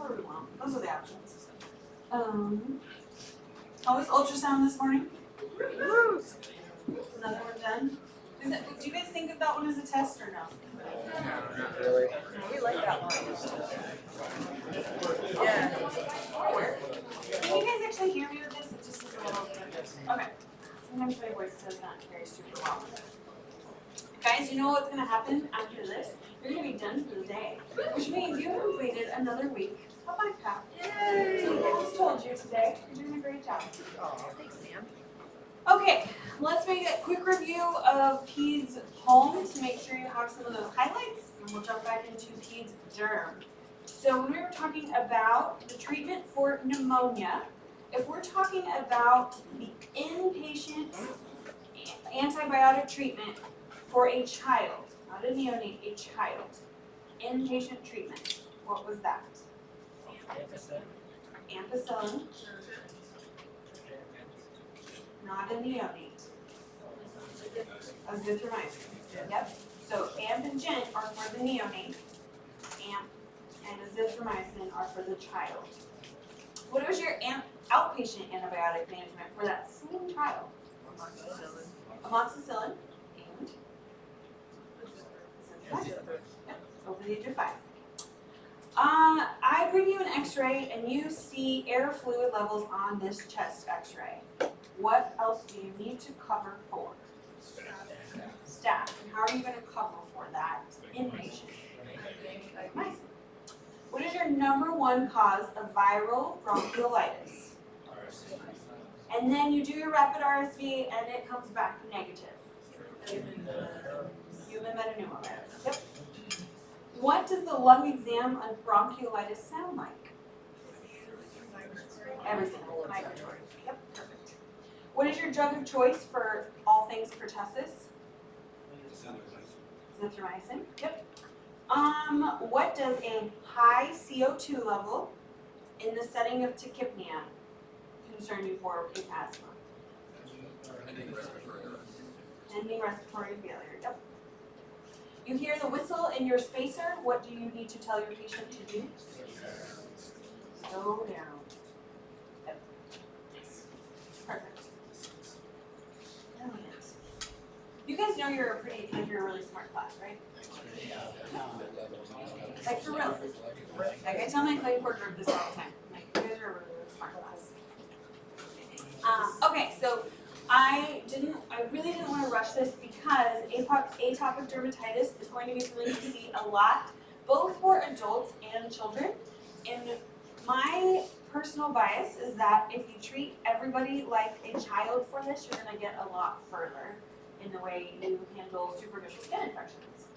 what we want. Those are the options. Always ultrasound this morning. Another one done. Do you guys think of that one as a test or no? Not really. We like that one. Yeah. Can you guys actually hear me with this? It just is a little bit. Okay. Sometimes my voice does not carry super well. Guys, you know what's going to happen after this? You're going to be done for the day, which means you have completed another week of MyPath. Yay! So I just told you today, you're doing a great job. Oh, thanks, Sam. Okay, let's make a quick review of PEDS home to make sure you have some of those highlights, and we'll jump back into PEDS derm. So when we were talking about the treatment for pneumonia, if we're talking about the inpatient antibiotic treatment for a child, not a neonate, a child, inpatient treatment, what was that? Ampicillin. Not a neonate. Azithromycin. Yep. So amp and gent are for the neonate. Amp and azithromycin are for the child. What was your outpatient antibiotic management for that same child? Amoxicillin and azithromycin. Yep. Over the age of 5. I bring you an x-ray and you see air fluid levels on this chest x-ray. What else do you need to cover for? Staph. And how are you going to cover for that inpatient? Nice. What is your number one cause of viral bronchiolitis? And then you do your rapid RSV and it comes back negative. Human metapneumovirus. Yep. What does the lung exam on bronchiolitis sound like? Everything. Migratory. Yep, perfect. What is your drug of choice for all things pertussis? Azithromycin. Yep. What does a high CO2 level in the setting of tachypnea concern you for in asthma? Ending respiratory failure. Yep. You hear the whistle in your spacer. What do you need to tell your patient to do? Slow down. Yep. Perfect. Brilliant. You guys know you're a really smart class, right? Like for real. Like I tell my clay core group this all the time. Like you guys are a really smart class. Okay, so I really didn't want to rush this because atopic dermatitis is going to be something you see a lot, both for adults and children. And my personal bias is that if you treat everybody like a child for this, you're going to get a lot further in the way you handle superficial skin infections.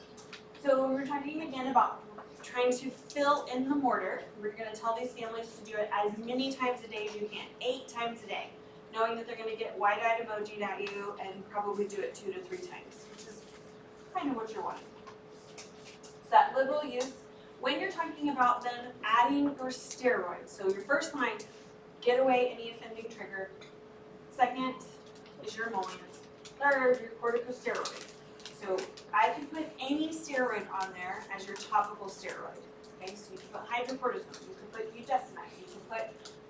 So we're talking again about trying to fill in the mortar. We're going to tell these families to do it as many times a day as you can, 8 times a day, knowing that they're going to get wide-eyed emoji'd at you and probably do it 2 to 3 times, which is kind of what you're wanting. So that liberal use, when you're talking about then adding your steroids, so your first line, get away any offending trigger. Second is your emollients. Third, your corticosteroids. So I can put any steroid on there as your topical steroid. Okay, so you can put hydrocortisone, you can put budesonide, you can put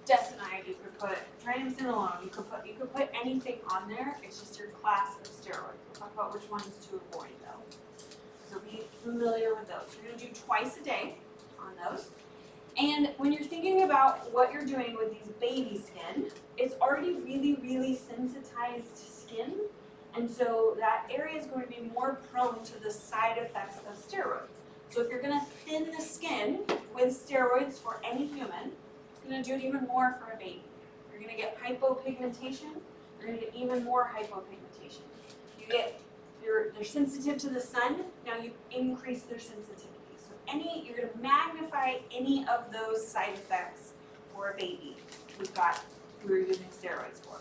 desinide, you could put triamcinolone, you could put anything on there. It's just your class of steroid. We'll talk about which ones to avoid though. So be familiar with those. You're going to do twice a day on those. And when you're thinking about what you're doing with these baby skin, it's already really, really sensitized skin. And so that area is going to be more prone to the side effects of steroids. So if you're going to thin the skin with steroids for any human, it's going to do it even more for a baby. You're going to get hypopigmentation. You're going to get even more hypopigmentation. They're sensitive to the sun. Now you increase their sensitivity. So you're going to magnify any of those side effects for a baby who are using steroids for.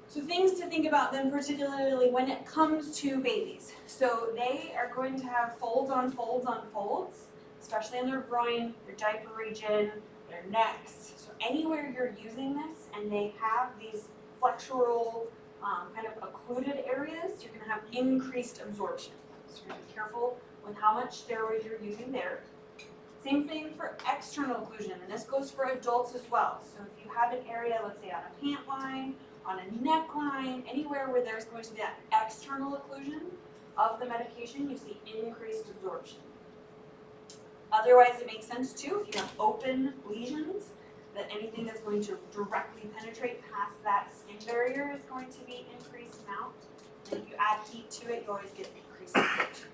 So things to think about then, particularly when it comes to babies. So they are going to have folds on folds on folds, especially in their groin, their diaper region, their necks. So anywhere you're using this and they have these flexural kind of occluded areas, you're going to have increased absorption. So you're gonna be careful with how much steroid you're using there. Same thing for external occlusion, and this goes for adults as well. So if you have an area, let's say on a pant line, on a neckline, anywhere where there's going to be that external occlusion of the medication, you see increased absorption. Otherwise, it makes sense too, if you have open lesions, that anything that's going to directly penetrate past that skin barrier is going to be increased amount. And if you add heat to it, you always get increased absorption.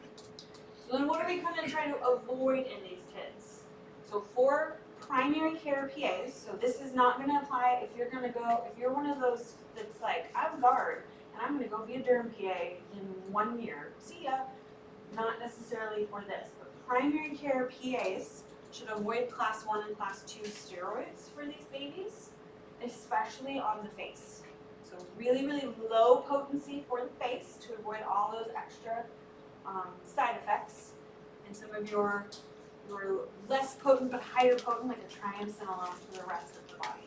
So then what are we going to try to avoid in these kids? So for primary care PAs, so this is not going to apply if you're one of those that's like, I'm guard, and I'm going to go be a derm PA in 1 year. See ya. Not necessarily for this, but primary care PAs should avoid class 1 and class 2 steroids for these babies, especially on the face. So really, really low potency for the face to avoid all those extra side effects, and some of your less potent but higher potent, like a triamcinolone, for the rest of the body.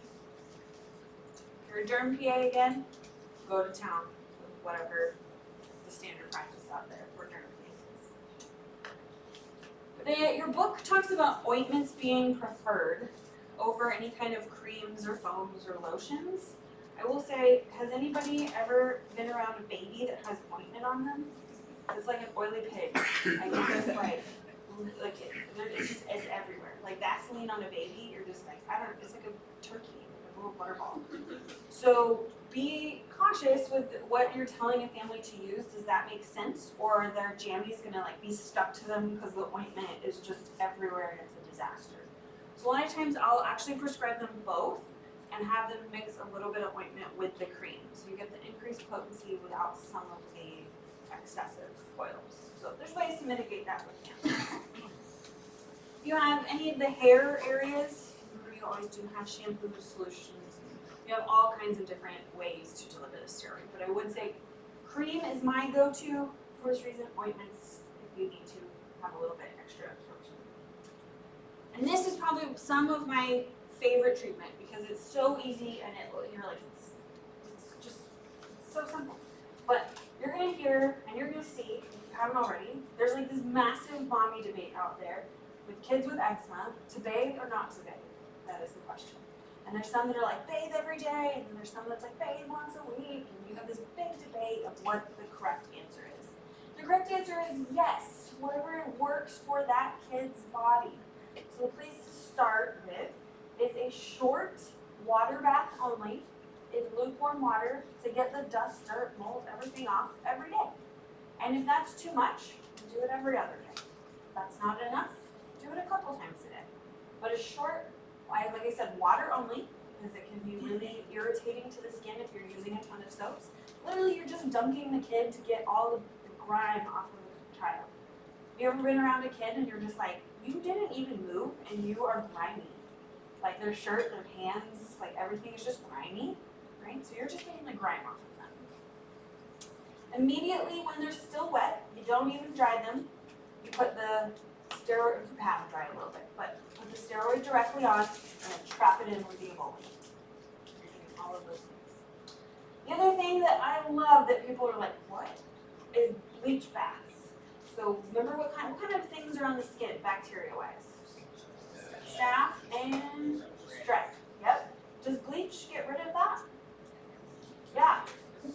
If you're a derm PA again, go to town with whatever the standard practice out there for derm cases. Your book talks about ointments being preferred over any kind of creams or foams or lotions. I will say, has anybody ever been around a baby that has ointment on them? It's like an oily pig. I think it's it's everywhere. Like Vaseline on a baby, you're just like, I don't know, it's like a turkey, like a little butterball. So be cautious with what you're telling a family to use. Does that make sense? Or are their jammies gonna like be stuck to them because the ointment is just everywhere and it's a disaster? So a lot of times I'll actually prescribe them both and have them mix a little bit of ointment with the cream. So you get the increased potency without some of the excessive oils. So there's ways to mitigate that with cannabis. If you have any of the hair areas, you always do have shampoo solutions. You have all kinds of different ways to deliver the steroid. But I would say cream is my go-to for this reason. Ointments, if you need to have a little bit extra absorption. And this is probably some of my favorite treatment because it's so easy and you're like, it's so simple. But you're gonna hear and you're gonna see, if you haven't already, there's like this massive mommy debate out there with kids with eczema, to bathe or not to bathe. That is the question. And there's some that are like, bathe every day, and then there's some that's like, bathe once a week, and you have this big debate of what the correct answer is. The correct answer is yes, whatever works for that kid's body. So the place to start with is a short water bath only in lukewarm water to get the dust, dirt, mold, everything off every day. And if that's too much, do it every other day. If that's not enough, do it a couple times a day. But a short, like I said, water only, because it can be really irritating to the skin if you're using a ton of soaps. Literally, you're just dunking the kid to get all of the grime off of the child. Have you ever been around a kid and you're just like, you didn't even move and you are grimy? Like their shirt, their hands, like everything is just grimy, right? So you're just getting the grime off of them. Immediately when they're still wet, you don't even dry them. You put the steroid, you have them dry a little bit, but put the steroid directly on and then trap it in with the emollient. You're doing all of those things. The other thing that I love that people are like, what? Is bleach baths. So remember what kind of things are on the skin, bacteria-wise? Staph and strep. Yep. Does bleach get rid of that? Yeah.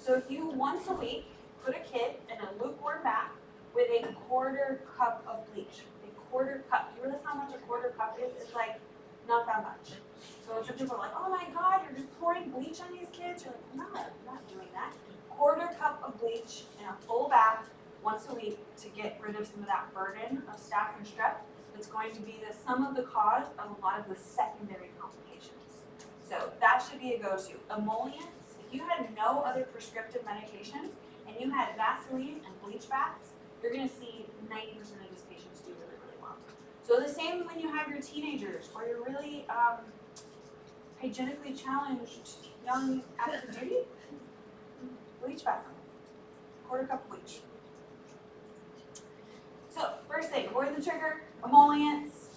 So if you once a week put a kid in a lukewarm bath with a quarter cup of bleach. A quarter cup. Do you realize how much a quarter cup is? It's like not that much. So some people are like, oh my God, you're just pouring bleach on these kids? You're like, no, I'm not doing that. Quarter cup of bleach in a full bath once a week to get rid of some of that burden of staph and strep. It's going to be the sum of the cause of a lot of the secondary complications. So that should be a go-to. Emollients, if you had no other prescriptive medications and you had Vaseline and bleach baths, you're going to see 90% of these patients do really, really well. So the same when you have your teenagers or you're really hygienically challenged young active duty, bleach bath, quarter cup of bleach. So first thing, avoid the trigger, emollients,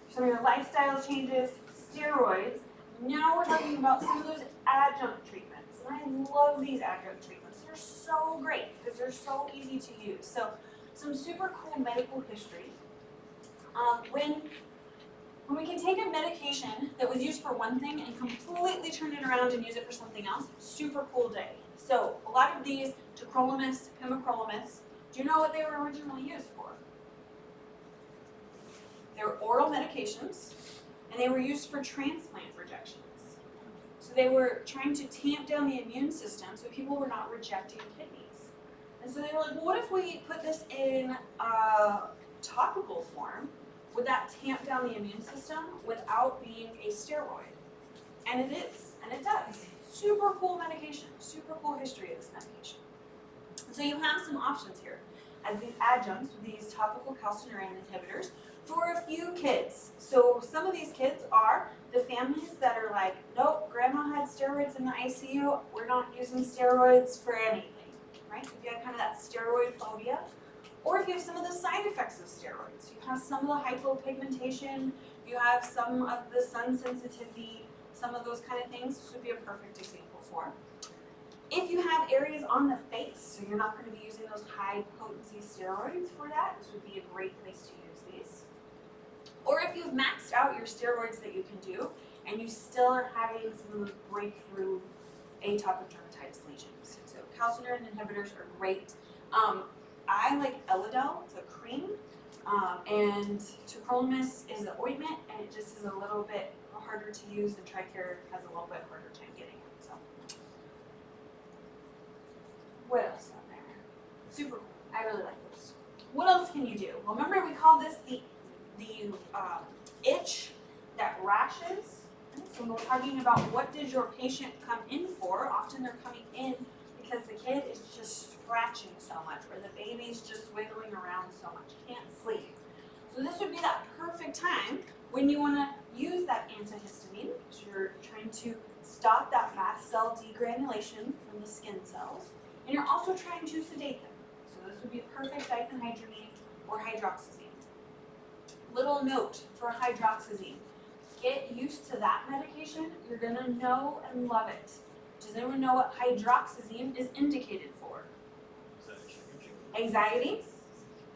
some of your lifestyle changes, steroids. Now we're talking about some of those adjunct treatments. And I love these adjunct treatments. They're so great because they're so easy to use. So some super cool medical history. When we can take a medication that was used for one thing and completely turn it around and use it for something else, super cool day. So a lot of these, tacrolimus, pimecrolimus, do you know what they were originally used for? They were oral medications, and they were used for transplant rejections. So they were trying to tamp down the immune system so people were not rejecting kidneys. And so they were like, well, what if we put this in a topical form? Would that tamp down the immune system without being a steroid? And it is, and it does. Super cool medication, super cool history of this medication. So you have some options here as these adjuncts with these topical calcineurin inhibitors for a few kids. So some of these kids are the families that are like, nope, grandma had steroids in the ICU, we're not using steroids for anything, right? If you have kind of that steroid phobia, or if you have some of the side effects of steroids, you have some of the hypopigmentation, you have some of the sun sensitivity, some of those kind of things, this would be a perfect example for. If you have areas on the face, so you're not going to be using those high potency steroids for that, this would be a great place to use these. Or if you've maxed out your steroids that you can do, and you still are having some of those breakthrough atopic dermatitis lesions. So calcineurin inhibitors are great. I like Elidel, it's a cream, and tacrolimus is an ointment, and it just is a little bit harder to use, and Tricare has a little bit harder time getting it. So, what else out there? Super cool. I really like those. What else can you do? Well, remember we call this the itch that rashes. So when we're talking about what does your patient come in for, often they're coming in because the kid is just scratching so much, or the baby's just wiggling around so much, can't sleep. So this would be that perfect time when you want to use that antihistamine, because you're trying to stop that mast cell degranulation from the skin cells, and you're also trying to sedate them. So this would be perfect diphenhydramine or hydroxyzine. Little note for hydroxyzine. Get used to that medication. You're going to know and love it. Does anyone know what hydroxyzine is indicated for? Anxiety,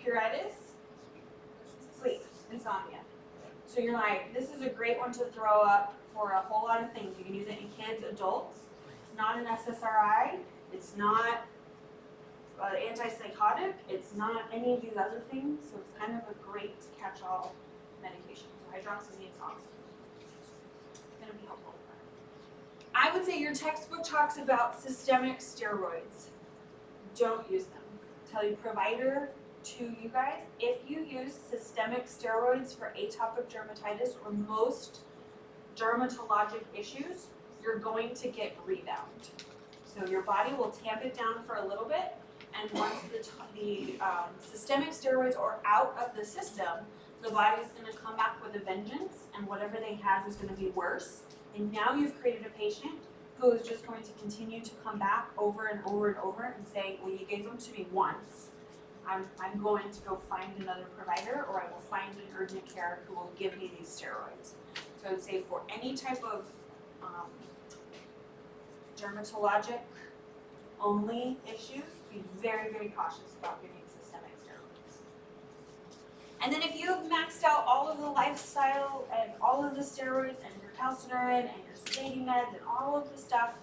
pruritus, sleep, insomnia. So you're like, this is a great one to throw up for a whole lot of things. You can use it in kids, adults. It's not an SSRI. It's not antipsychotic. It's not any of these other things. So it's kind of a great catch-all medication. So hydroxyzine is awesome. It's going to be helpful. I would say your textbook talks about systemic steroids. Don't use them. Tell your provider to you guys, if you use systemic steroids for atopic dermatitis or most dermatologic issues, you're going to get rebound. So your body will tamp it down for a little bit, and once the systemic steroids are out of the system, the body's going to come back with a vengeance, and whatever they have is going to be worse. And now you've created a patient who is just going to continue to come back over and over and over and say, well, you gave them to me once. I'm going to go find another provider, or I will find an urgent care who will give me these steroids. So I would say for any type of dermatologic only issues, be very, very cautious about giving systemic steroids. And then if you've maxed out all of the lifestyle and all of the steroids and your calcineurin and your sedating meds and all of the stuff,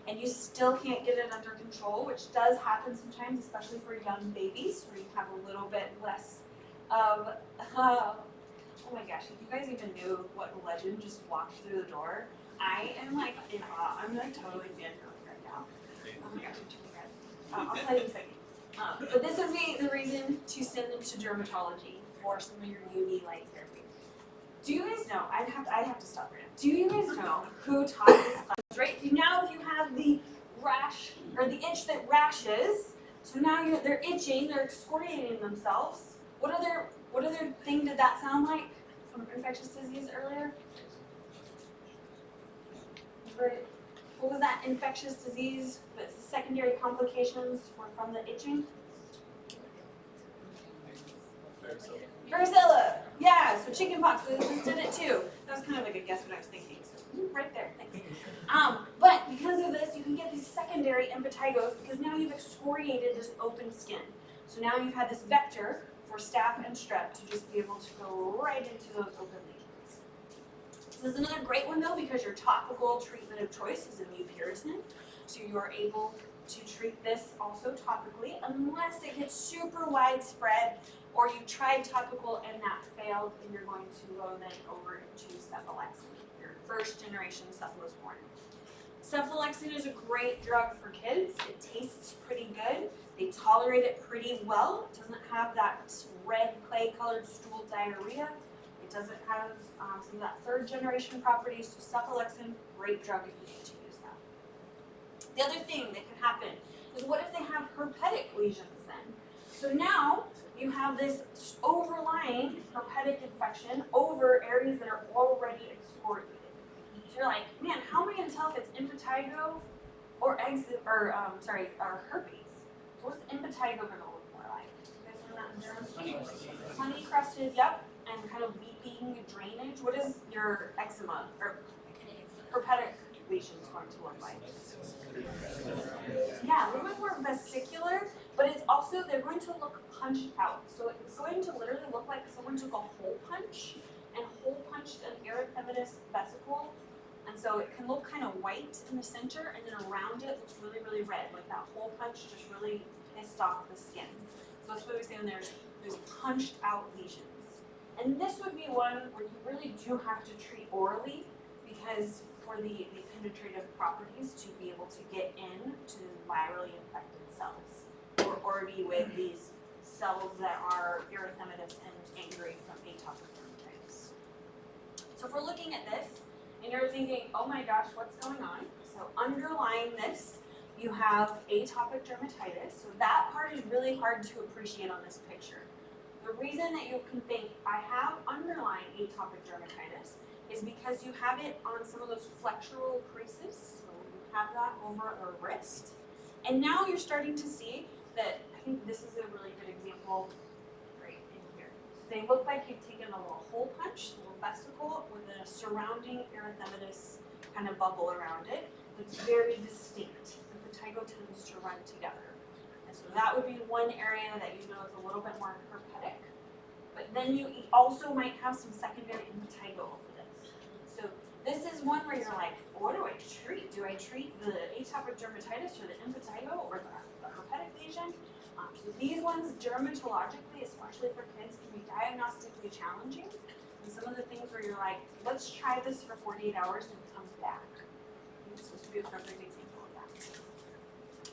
and you still can't get it under control, which does happen sometimes, especially for young babies, where you have a little bit less of, oh my gosh, if you guys even knew what legend just walked through the door, I am like in awe. I'm like totally fangirling right now. Oh my gosh, I'm totally red. I'll tell you in a second. But this would be the reason to send them to dermatology for some of your UV light therapy. Do you guys know, I have to stop right now. Do you guys know who taught this class? Right? Now if you have the rash, or the itch that rashes, so now they're itching, they're excoriating themselves. What other thing did that sound like from infectious disease earlier? What was that infectious disease, but the secondary complications were from the itching? Varicella. Yeah, so chickenpox, so this did it too. That was kind of like a guess what I was thinking. So right there, thanks. But because of this, you can get these secondary impetigoes because now you've excoriated this open skin. So now you've had this vector for staph and strep to just be able to go right into those open lesions. This is another great one though because your topical treatment of choice is imupyritin. So you are able to treat this also topically unless it gets super widespread or you tried topical and that failed and you're going to go then over into cephalexin, your first generation cephalosporin. Cephalexin is a great drug for kids. It tastes pretty good. They tolerate it pretty well. It doesn't have that red clay colored stool diarrhea. It doesn't have some of that third generation properties. So cephalexin, great drug if you need to use that. The other thing that could happen is what if they have herpetic lesions then? So now you have this overlying herpetic infection over areas that are already excoriated. So you're like, man, how am I going to tell if it's impetigo or herpes? So what's impetigo going to look more like? You guys learn that in German? Honey crusted, yep, and kind of weeping drainage. What is your eczema or herpetic lesions going to look like? Yeah, a little bit more vesicular, but it's also, they're going to look punched out. So it's going to literally look like someone took a hole punch and hole punched an erythematous vesicle. And so it can look kind of white in the center, and then around it looks really, really red, like that hole punch just really pissed off the skin. So that's what we say when there's punched out lesions. And this would be one where you really do have to treat orally because for the penetrative properties to be able to get into virally infected cells or already with these cells that are erythematous and angry from atopic dermatitis. So if we're looking at this, and you're thinking, oh my gosh, what's going on? So underlying this, you have atopic dermatitis. So that part is really hard to appreciate on this picture. The reason that you can think I have underlying atopic dermatitis is because you have it on some of those flexural creases. So you have that over the wrist. And now you're starting to see that, I think this is a really good example right in here. They look like you've taken a little hole punch, a little vesicle with a surrounding erythematous kind of bubble around it. It's very distinct. The impetigo tends to run together. And so that would be one area that you know is a little bit more herpetic. But then you also might have some secondary impetigo over this. So this is one where you're like, what do I treat? Do I treat the atopic dermatitis or the impetigo or the herpetic lesion? So these ones dermatologically, especially for kids, can be diagnostically challenging. And some of the things where you're like, let's try this for 48 hours and it comes back. This would be a perfect example of that.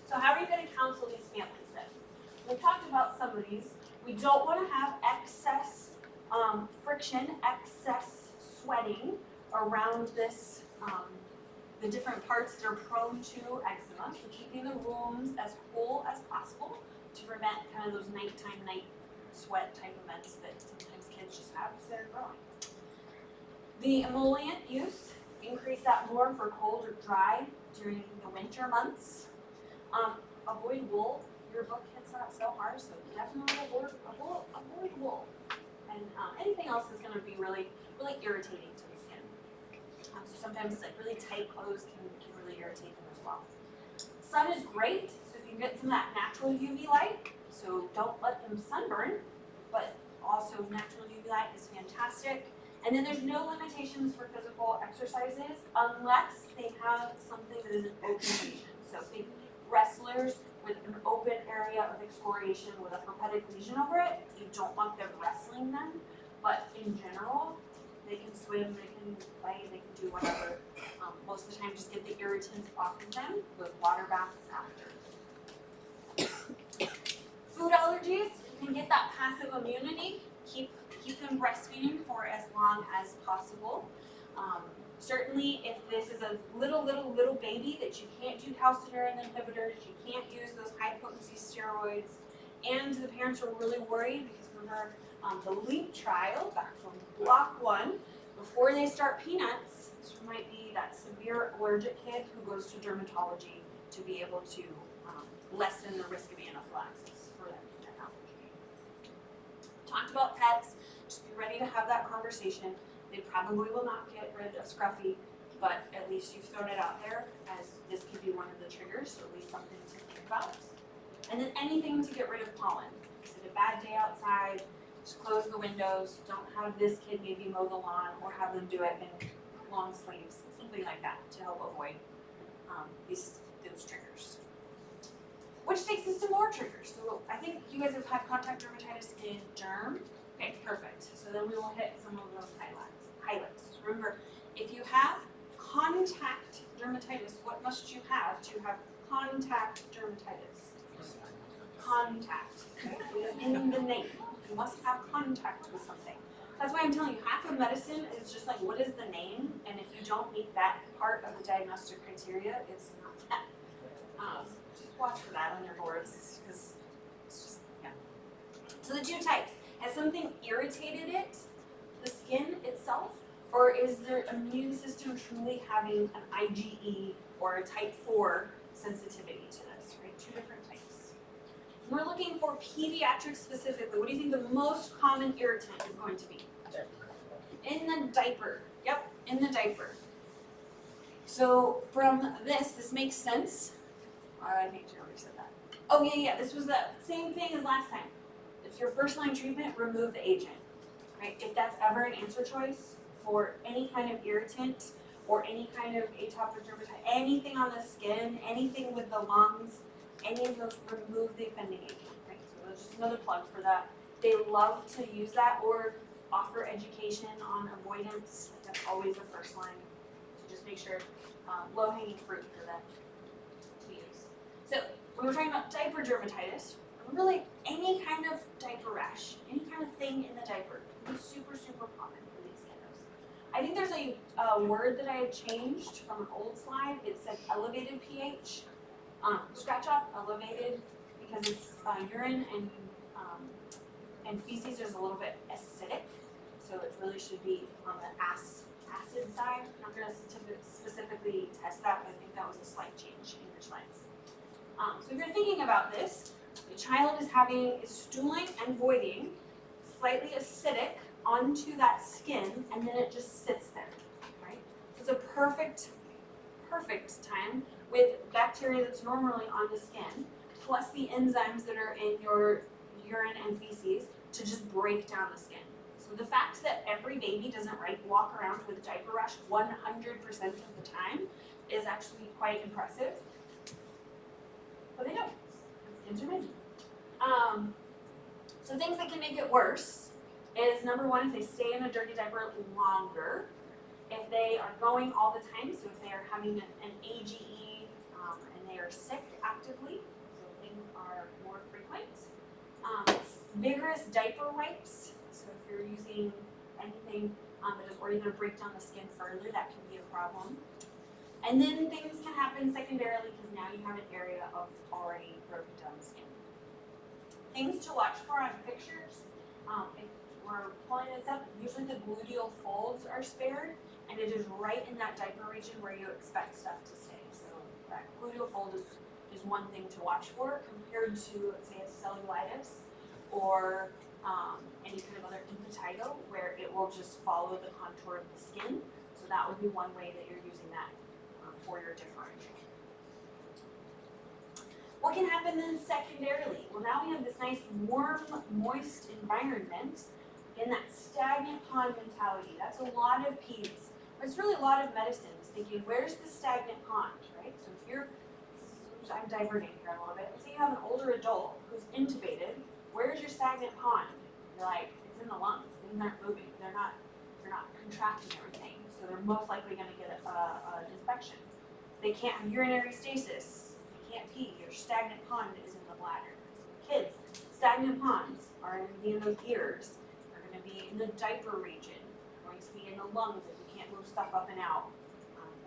So how are you going to counsel these families then? We talked about some of these. We don't want to have excess friction, excess sweating around this, the different parts that are prone to eczema. So keeping the rooms as cool as possible to prevent kind of those nighttime night sweat type events that sometimes kids just have as they're growing. The emollient use, increase that more for cold or dry during the winter months. Avoid wool. Your book hits that so hard, so definitely avoid wool. And anything else is going to be really, really irritating to the skin. So sometimes like really tight clothes can really irritate them as well. Sun is great, so if you can get some of that natural UV light, so don't let them sunburn, but also natural UV light is fantastic. And then there's no limitations for physical exercises unless they have something that is an open lesion. So think wrestlers with an open area of excoriation with a herpetic lesion over it. You don't want them wrestling them, but in general, they can swim, they can play, they can do whatever. Most of the time, just get the irritants off of them with water baths after. Food allergies, you can get that passive immunity. Keep them breastfeeding for as long as possible. Certainly, if this is a little baby that you can't do calcineurin inhibitors, you can't use those high-potency steroids, and the parents are really worried because remember the LEAP trial back from block 1, before they start peanuts, this might be that severe allergic kid who goes to dermatology to be able to lessen the risk of anaphylaxis for that peanut allergy. Talked about pets, just be ready to have that conversation. They probably will not get rid of Scruffy, but at least you've thrown it out there as this could be one of the triggers, so at least something to think about. And then anything to get rid of pollen. a bad day outside, just close the windows, don't have this kid maybe mow the lawn or have them do it in long sleeves, something like that to help avoid those triggers. Which takes us to more triggers. So I think you guys have had contact dermatitis in derm. Okay, perfect. So then we will hit some of those highlights. Remember, if you have contact dermatitis, what must you have to have contact dermatitis? Contact. Okay? It is in the name. You must have contact with something. That's why I'm telling you, half of medicine is just like, what is the name? And if you don't meet that part of the diagnostic criteria, it's not that. Just watch for that on your boards, because it's just, yeah. So the two types. Has something irritated it, the skin itself, or is their immune system truly having an IgE or a type 4 sensitivity to this, right? Two different types. We're looking for pediatrics specifically. What do you think the most common irritant is going to be? In the diaper. Yep, in the diaper. So from this makes sense. I think you already said that. Oh yeah, this was the same thing as last time. If your first line treatment, remove the agent, right? If that's ever an answer choice for any kind of irritant or any kind of atopic dermatitis, anything on the skin, anything with the lungs, any of those, remove the offending agent, right? So that's just another plug for that. They love to use that or offer education on avoidance. That's always the first line. So just make sure low-hanging fruit for them to use. So when we're talking about diaper dermatitis, really any kind of diaper rash, any kind of thing in the diaper, is super, super common for these kiddos. I think there's a word that I had changed from an old slide. It said elevated pH. Scratch off elevated because it's urine and feces is a little bit acidic, so it really should be on the acid side. I'm not going to specifically test that, but I think that was a slight change in your slides. So if you're thinking about this, the child is stooling and voiding, slightly acidic onto that skin, and then it just sits there, right? It's a perfect time with bacteria that's normally on the skin, plus the enzymes that are in your urine and feces to just break down the skin. So the fact that every baby doesn't walk around with a diaper rash 100% of the time is actually quite impressive. But they don't. It's intermittent. So things that can make it worse is number one, if they stay in a dirty diaper longer, if they are going all the time, so if they are having an AGE and they are sick actively, so things are more frequent. Vigorous diaper wipes, so if you're using anything that is already going to break down the skin further, that can be a problem. And then things can happen secondarily because now you have an area of already broken down skin. Things to watch for on pictures, if we're pulling this up, usually the gluteal folds are spared, and it is right in that diaper region where you expect stuff to stay. So that gluteal fold is one thing to watch for compared to, let's say, a cellulitis or any kind of other impetigo where it will just follow the contour of the skin. So that would be one way that you're using that for your differential. What can happen then secondarily? Well, now we have this nice warm, moist environment in that stagnant pond mentality. That's a lot of peds. It's really a lot of medicines thinking, where's the stagnant pond, right? So if you're, I'm diverting here a little bit. Let's say you have an older adult who's intubated. Where's your stagnant pond? You're like, it's in the lungs. Things aren't moving. They're not contracting everything. So they're most likely going to get an infection. They can't have urinary stasis. They can't pee. Your stagnant pond is in the bladder. So kids, stagnant ponds are going to be in those ears. They're going to be in the diaper region. They're going to be in the lungs if you can't move stuff up and out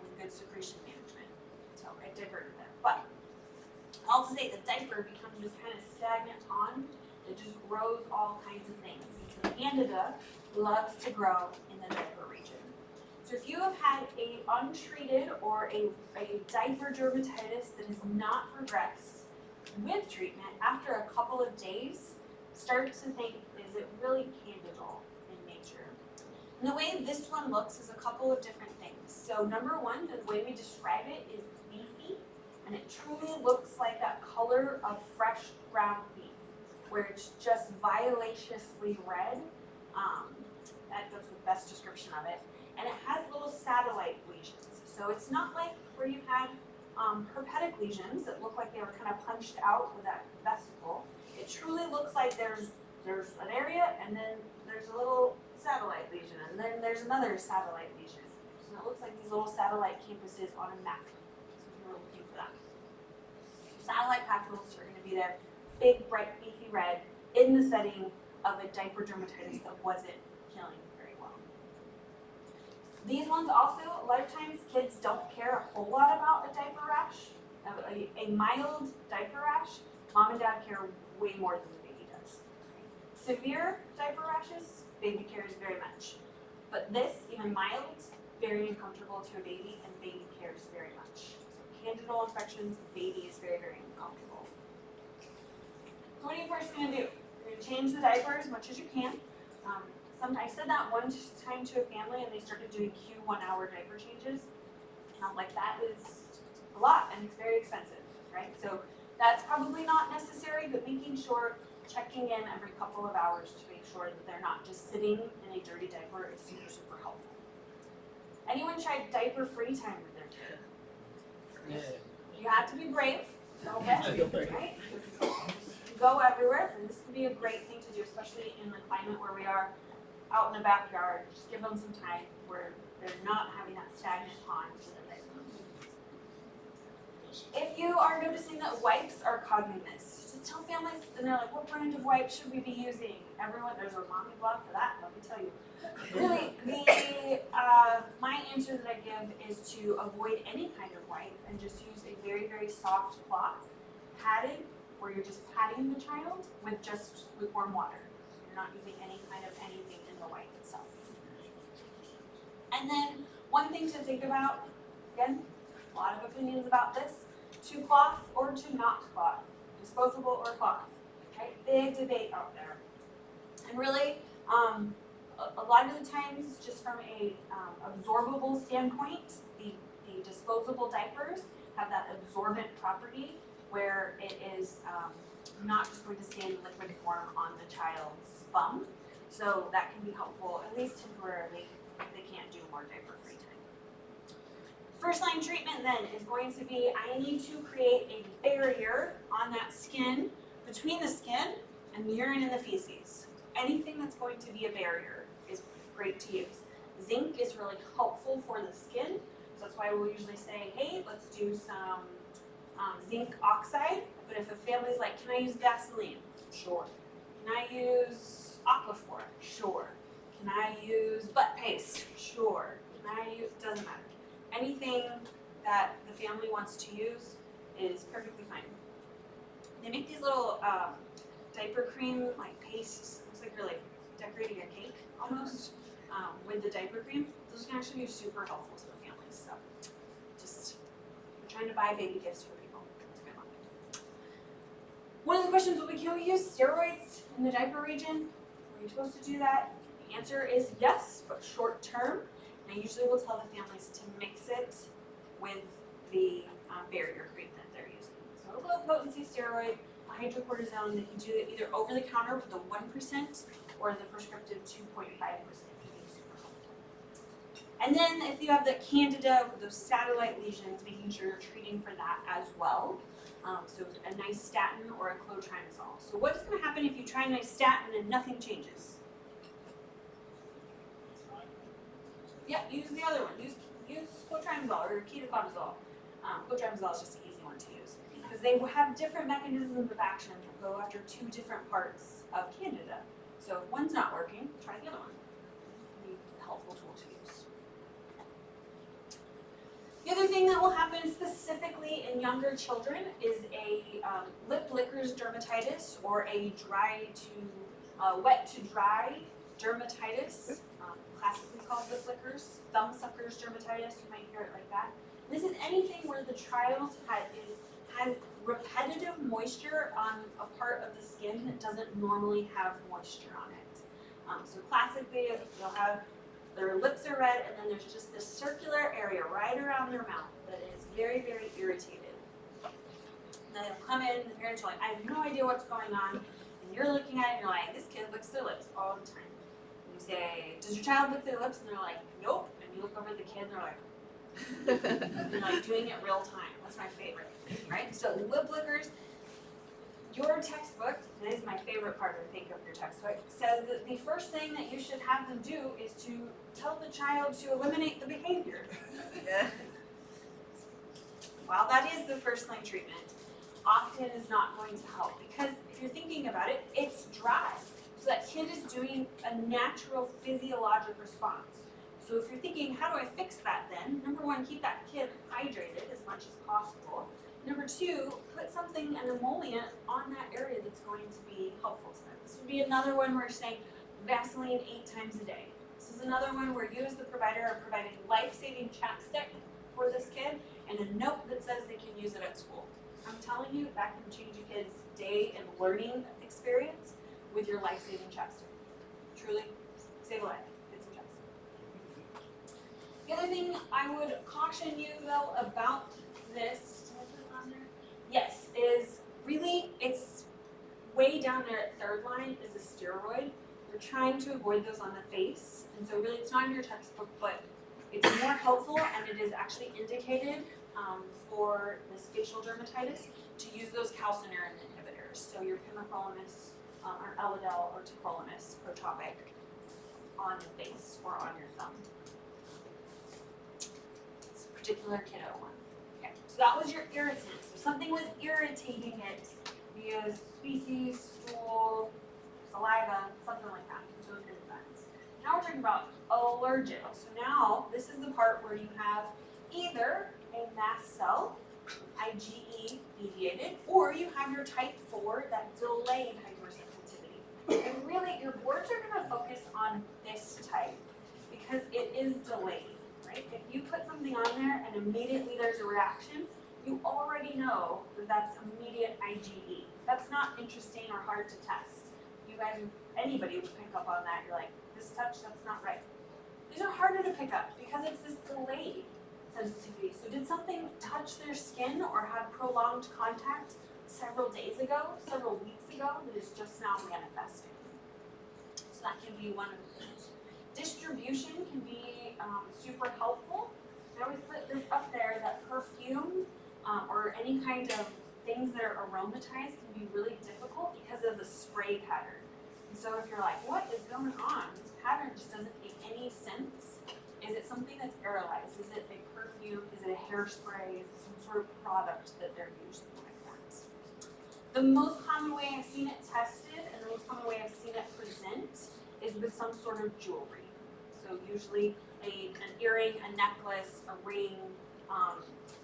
with good secretion management. So I diverted there. But all to say, the diaper becomes this kind of stagnant pond that just grows all kinds of things. And so Candida loves to grow in the diaper region. So if you have had a untreated or a diaper dermatitis that has not progressed with treatment, after a couple of days, start to think, is it really candidal in nature? And the way this one looks is a couple of different things. So number one, the way we describe it is leafy, and it truly looks like that color of fresh ground beef. where it's just violaciously red. That's the best description of it. And it has little satellite lesions. So it's not like where you had herpetic lesions that look like they were kind of punched out with that vesicle. It truly looks like there's an area, and then there's a little satellite lesion, and then there's another satellite lesion. And it looks like these little satellite campuses on a map. So if you're looking for that. Satellite papules are going to be there, big, bright, beefy red, in the setting of a diaper dermatitis that wasn't healing very well. These ones also, a lot of times kids don't care a whole lot about a diaper rash. A mild diaper rash, mom and dad care way more than the baby does. Severe diaper rashes, baby cares very much. But this, even mild, very uncomfortable to a baby, and baby cares very much. So candidal infections, baby is very, very uncomfortable. So what are you first going to do? You're going to change the diaper as much as you can. I said that one time to a family, and they started doing Q1-hour diaper changes. And I'm like, that is a lot, and it's very expensive, right? So that's probably not necessary, but making sure, checking in every couple of hours to make sure that they're not just sitting in a dirty diaper is super, super helpful. Anyone tried diaper-free time with their kid? Yeah. You have to be brave, okay? Right? Go everywhere, and this could be a great thing to do, especially in the climate where we are out in the backyard. Just give them some time where they're not having that stagnant pond so that they If you are noticing that wipes are causing this, just tell families, and they're like, what brand of wipes should we be using? Everyone, there's a mommy blog for that, let me tell you. Really, my answer that I give is to avoid any kind of wipe and just use a very, very soft cloth, padded, where you're just patting the child with just lukewarm water. You're not using any kind of anything in the wipe itself. And then one thing to think about, again, a lot of opinions about this, to cloth or to not cloth, disposable or cloth, right? Big debate out there. And really, a lot of the times, just from a absorbable standpoint, the disposable diapers have that absorbent property where it is not just going to stay in liquid form on the child's bum. So that can be helpful, at least temporarily, if they can't do more diaper-free time. First line treatment then is going to be, I need to create a barrier on that skin, between the skin and the urine and the feces. Anything that's going to be a barrier is great to use. Zinc is really helpful for the skin, so that's why we'll usually say, hey, let's do some zinc oxide. But if a family's like, can I use Vaseline? Sure. Can I use Aquaphor? Sure. Can I use butt paste? Sure. Can I use, doesn't matter. Anything that the family wants to use is perfectly fine. They make these little diaper cream like pastes. Looks like you're like decorating a cake almost with the diaper cream. Those can actually be super helpful to the families. So just if you're trying to buy baby gifts for people, it's a good one. One of the questions will be, can we use steroids in the diaper region? Are you supposed to do that? The answer is yes, but short term. And I usually will tell the families to mix it with the barrier cream that they're using. So a low potency steroid, hydrocortisone, they can do it either over the counter with the 1% or the prescriptive 2.5%. And then if you have the candida with those satellite lesions, making sure you're treating for that as well. So a nice statin or a clotrimazole. So what's going to happen if you try a nice statin and nothing changes? Yeah, use the other one. Use clotrimazole or ketoconazole. Clotrimazole is just an easy one to use because they will have different mechanisms of action that go after two different parts of candida. So if one's not working, try the other one. It'll be a helpful tool to use. The other thing that will happen specifically in younger children is a lip lickers dermatitis or a wet to dry dermatitis, classically called lip lickers, thumb suckers dermatitis, you might hear it like that. This is anything where the child has repetitive moisture on a part of the skin that doesn't normally have moisture on it. So classically, you'll have their lips are red, and then there's just this circular area right around their mouth that is very, very irritated. And then they'll come in, the parents are like, I have no idea what's going on, and And you're looking at it and you're like, this kid licks their lips all the time. And you say, does your child lick their lips? And they're like, nope. And you look over at the kid and they're like, and like doing it real time. That's my favorite, right? So lip lickers, your textbook, this is my favorite part, I think, of your textbook, says that the first thing that you should have them do is to tell the child to eliminate the behavior. While that is the first line treatment, often is not going to help because if you're thinking about it, it's dry. So that kid is doing a natural physiologic response. So if you're thinking, how do I fix that then? Number one, keep that kid hydrated as much as possible. Number two, put something, an emollient, on that area that's going to be helpful to them. This would be another one where you're saying Vaseline 8 times a day. This is another one where you as the provider are providing life-saving chapstick for this kid and a note that says they can use it at school. I'm telling you, that can change a kid's day and learning experience with your life-saving chapstick. Truly, save a life. Get some chapstick. The other thing I would caution you though about this, did I put it on there? Yes, is really, it's way down there at third line is a steroid. We're trying to avoid those on the face. And so really it's not in your textbook, but it's more helpful and it is actually indicated for this facial dermatitis to use those calcineurin inhibitors. So your pimecrolimus or Elidel or tacrolimus protopic on the face or on your thumb. It's a particular kiddo one. Okay, so that was your irritant. So something was irritating it via feces, stool, saliva, something like that. Those enzymes. Now we're talking about allergic. So now this is the part where you have either a mast cell, IgE mediated, or you have your type 4, that delayed hypersensitivity. And really, your boards are going to focus on this type because it is delayed, right? If you put something on there and immediately there's a reaction, you already know that that's immediate IgE. That's not interesting or hard to test. You guys, anybody would pick up on that. You're like, this touch, that's not right. These are harder to pick up because it's this delayed sensitivity. So did something touch their skin or have prolonged contact several days ago, several weeks ago, that is just now manifesting? So that can be one of the things. Distribution can be super helpful. I always put this up there that perfume or any kind of things that are aromatized can be really difficult because of the spray pattern. And so if you're like, what is going on? This pattern just doesn't make any sense. Is it something that's aerolized? Is it a perfume? Is it a hairspray? Is it some sort of product that they're using like that? The most common way I've seen it tested and the most common way I've seen it present is with some sort of jewelry. So usually an earring, a necklace, a ring.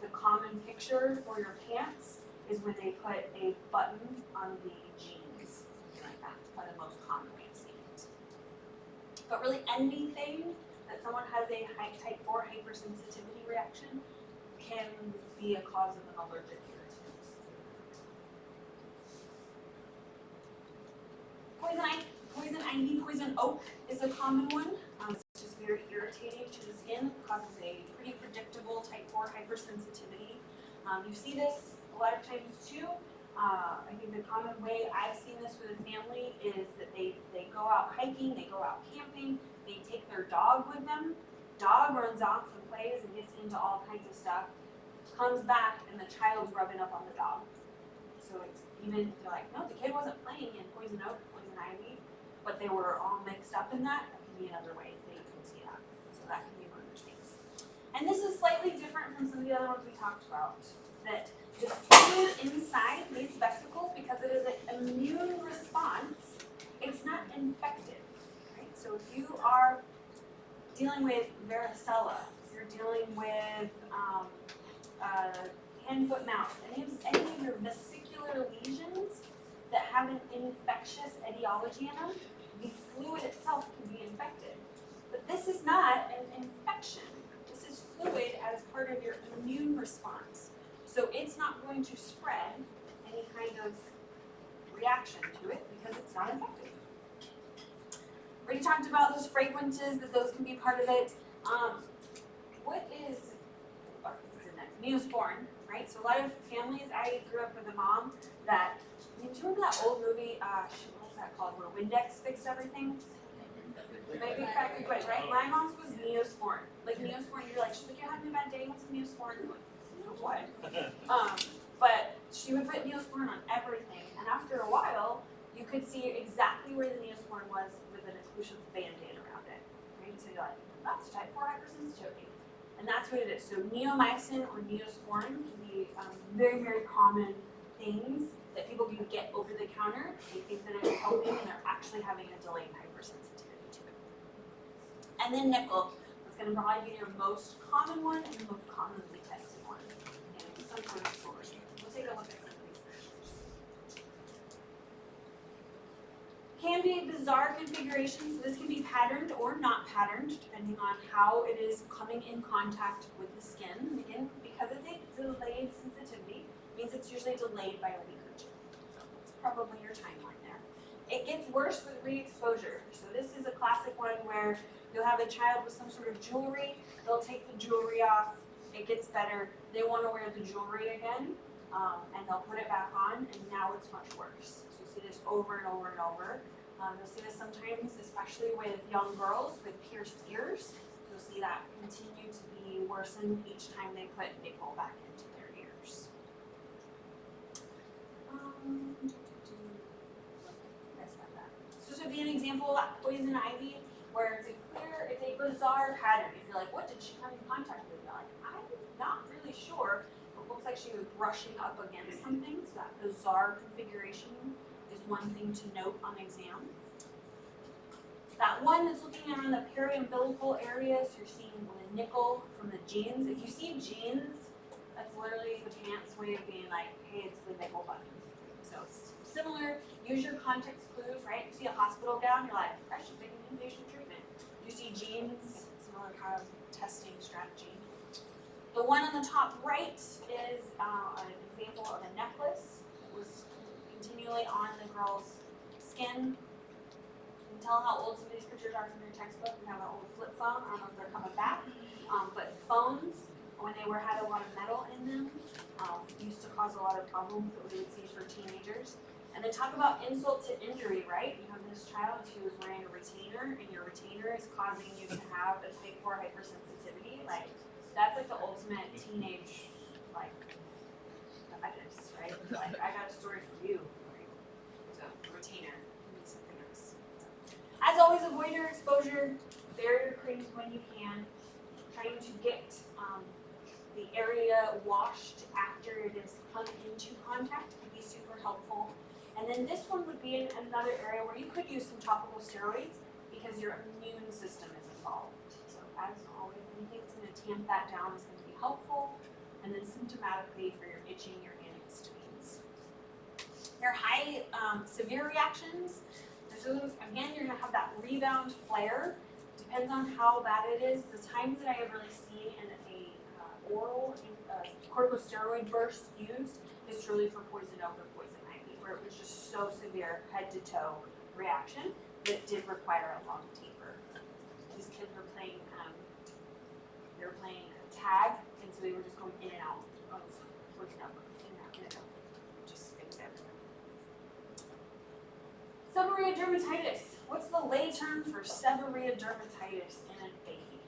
The common picture for your pants is when they put a button on the jeans, something like that. That's probably the most common way I've seen it. But really anything that someone has a type 4 hypersensitivity reaction can be a cause of an allergic irritant. Poison ivy, poison oak is a common one. It's just very irritating to the skin, causes a pretty predictable type 4 hypersensitivity. You see this a lot of times too. I think the common way I've seen this with a family is that they go out hiking, they go out camping, they take their dog with them. Dog runs off and plays and gets into all kinds of stuff. Comes back and the child's rubbing up on the dog. So it's even if you're like, no, the kid wasn't playing in poison oak, poison ivy, but they were all mixed up in that. That can be another way that you can see that. So that can be one of the things. And this is slightly different from some of the other ones we talked about. That the fluid inside these vesicles, because it is an immune response, it's not infective. Right? So if you are dealing with varicella, if you're dealing with hand, foot, mouth, any of your vesicular lesions that have an infectious etiology in them, the fluid itself can be infected. But this is not an infection. This is fluid as part of your immune response. So it's not going to spread any kind of reaction to it because it's not infected. We already talked about those fragrances, that those can be part of it. What is Neosporin, right? So a lot of families, I grew up with a mom that, do you remember that old movie, she that called, where Windex fixed everything? Maybe factory good, right? My mom's was Neosporin. Like Neosporin, you're like, she's like, you're having a bad day, what's some Neosporin? I'm like, what? But she would put Neosporin on everything, and after a while, you could see exactly where the Neosporin was with an occlusive band-aid around it. Right? So you're like, that's type 4 hypersensitivity. And that's what it is. So neomycin or Neosporin can be very, very common things that people can get over the counter. They think that it's helping, and they're actually having a delayed hypersensitivity to it. And then nickel. That's going to probably be your most common one and the most commonly tested one. And sometimes story. We'll take a look at some of these pictures. Can be bizarre configurations. This can be patterned or not patterned, depending on how it is coming in contact with the skin. And again, because it's a delayed sensitivity, means it's usually delayed by a week or two. So that's probably your timeline there. It gets worse with re-exposure. So this is a classic one where you'll have a child with some sort of jewelry, they'll take the jewelry off, it gets better, they want to wear the jewelry again, and they'll put it back on, and now it's much worse. So you see this over and over and over. You'll see this sometimes, especially with young girls with pierced ears. You'll see that continue to be worsened each time they put nickel back into their ears. So this would be an example of poison ivy, where it's a bizarre pattern. If you're like, what did she come in contact with? You're like, I'm not really sure. It looks like she was brushing up against something, so that bizarre configuration is one thing to note on exam. That one that's looking around the periumbilical area, so you're seeing the nickel from the jeans. If you see jeans, that's literally the pants way of being like, hey, it's the nickel button. So it's similar. Use your context clues, right? You see a hospital gown, you're like, I should take an inpatient treatment. You see jeans, similar kind of testing strategy. The one on the top right is an example of a necklace that was continually on the girl's skin. You can tell how old some of these pictures are from your textbook. We have an old flip phone. I don't know if they're coming back. But phones, when they had a lot of metal in them, used to cause a lot of problems that we would see for teenagers. And they talk about insult to injury, right? You have this child who is wearing a retainer, and your retainer is causing you to have a type 4 hypersensitivity. Like, that's like the ultimate teenage, like, diabetes, right? Like, I got a story for you. Right? So, retainer can be something else. As always, avoid your exposure. Barrier creams when you can. Trying to get the area washed after it has come into contact can be super helpful. And then this one would be in another area where you could use some topical steroids because your immune system is involved. So as always, anything that's going to tamp that down is going to be helpful. And then symptomatically for your itching, your antihistamines. Your high severe reactions, so again, you're going to have that rebound flare. Depends on how bad it is. The times that I have really seen an oral corticosteroid burst used is truly for poison oak or poison ivy, where it was just so severe, head to toe reaction that it did require a long taper. These kids were playing, they were playing tag, and so they were just going in and out of poison oak, in and out, just things everywhere. Seborrheic dermatitis. What's the lay term for seborrheic dermatitis in a baby?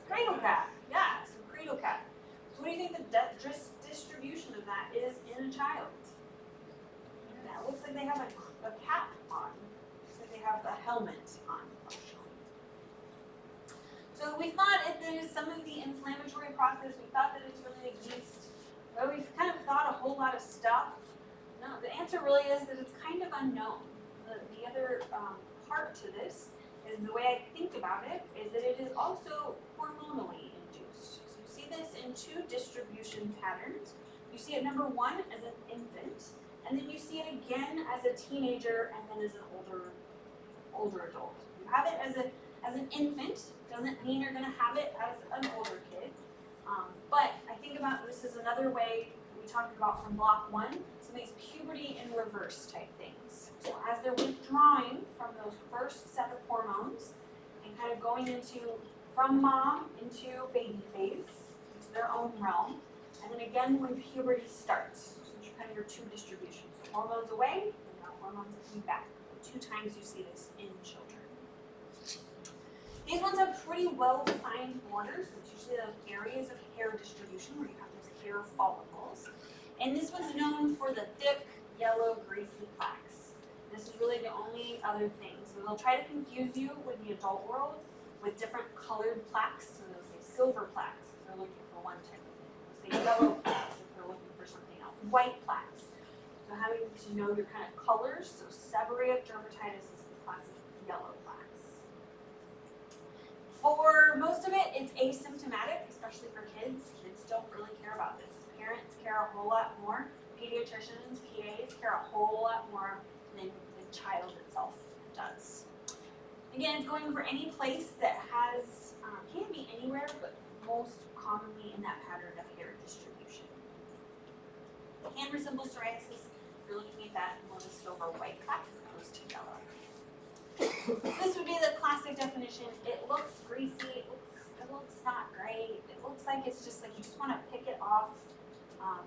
Cradle cap. Yeah, so cradle cap. So what do you think the distribution of that is in a child? Yeah, it looks like they have a cap on. Looks like they have a helmet on. So we thought if there's some of the inflammatory process, we thought that it's really a yeast. Well, we've kind of thought a whole lot of stuff. No, the answer really is that it's kind of unknown. The other part to this is the way I think about it is that it is also hormonally induced. So you see this in two distribution patterns. You see it number one as an infant, and then you see it again as a teenager, and then as an older adult. You have it as an infant, doesn't mean you're going to have it as an older kid. But I think about this as another way we talked about from block one, some of these puberty in reverse type things. So as they're withdrawing from those first set of hormones and kind of going from mom into baby phase, into their own realm, and then again when puberty starts. So it's kind of your two distributions. So hormones away, and now hormones coming back. 2 times you see this in children. These ones have pretty well-defined borders. It's usually those areas of hair distribution where you have those hair follicles. And this one's known for the thick, yellow, greasy plaques. This is really the only other thing. So they'll try to confuse you with the adult world with different colored plaques. So they'll say silver plaques if they're looking for one type of thing. They'll say yellow plaques if they're looking for something else. White plaques. So having to know your kind of colors. So seborrheic dermatitis is the classic yellow plaques. For most of it, it's asymptomatic, especially for kids. Kids don't really care about this. Parents care a whole lot more. Pediatricians, PAs care a whole lot more than the child itself does. Again, it's going for any place that has, can be anywhere, but most commonly in that pattern of hair distribution. Can resemble psoriasis. If you're looking at that more of a silver white plaque as opposed to yellow. So this would be the classic definition. It looks greasy. It looks not great. It looks like it's just like you just want to pick it off.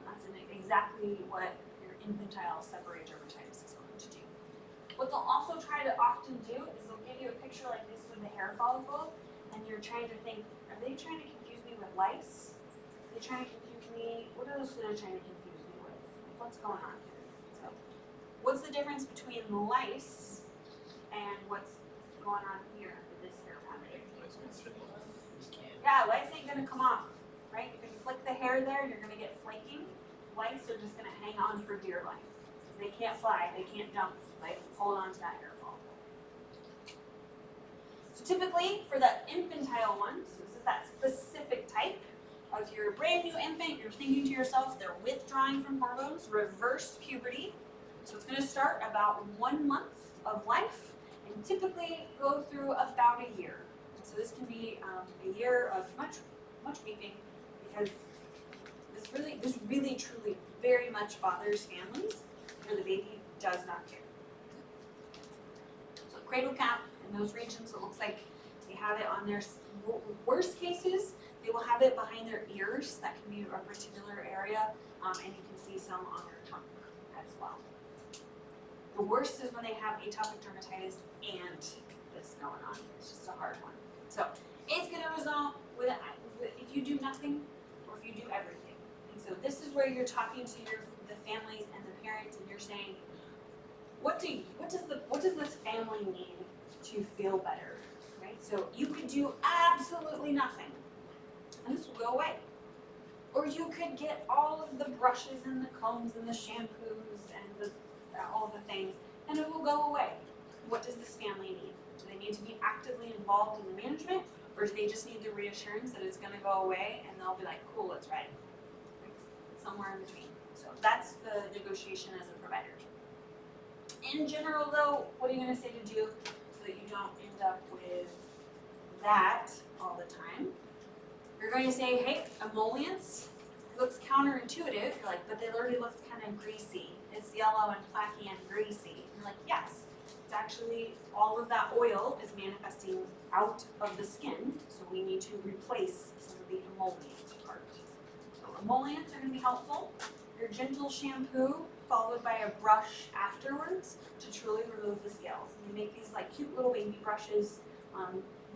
That's exactly what your infantile seborrheic dermatitis is going to do. What they'll also try to often do is they'll give you a picture like this with the hair follicle, and you're trying to think, are they trying to confuse me with lice? Are they trying to confuse me? What else are they trying to confuse me with? What's going on here? So, what's the difference between lice and what's going on here with this hair pattern? Yeah, lice ain't gonna come off, right? If you flick the hair there, you're gonna get flaking. Lice are just gonna hang on for dear life. They can't fly, they can't jump, so they hold on to that hair follicle. So typically, for the infantile ones, so this is that specific type. If you're a brand new infant, you're thinking to yourself, they're withdrawing from hormones, reverse puberty. So it's gonna start about 1 month of life and typically go through about a year. And so this can be a year of much weeping because this really truly very much bothers families where the baby does not care. So cradle cap in those regions, it looks like they have it on their worst cases. They will have it behind their ears. That can be a particular area, and you can see some on their tongue as well. The worst is when they have atopic dermatitis and this going on. It's just a hard one. So it's going to resolve with if you do nothing or if you do everything. And so this is where you're talking to the families and the parents, and you're saying, what does this family need to feel better, right? So you could do absolutely nothing, and this will go away. Or you could get all of the brushes and the combs and the shampoos and all the things, and it will go away. What does this family need? Do they need to be actively involved in the management, or do they just need the reassurance that it's going to go away and they'll be like, cool, let's ride. Somewhere in between. So that's the negotiation as a provider. In general though, what are you going to say to do so that you don't end up with that all the time? You're going to say, hey, emollients, looks counterintuitive. You're like, but it already looks kind of greasy. It's yellow and plaquey and greasy. You're like, yes, it's actually all of that oil is manifesting out of the skin, so we need to replace some of the emollient part. So emollients are going to be helpful. Your gentle shampoo followed by a brush afterwards to truly remove the scales. And you make these like cute little baby brushes.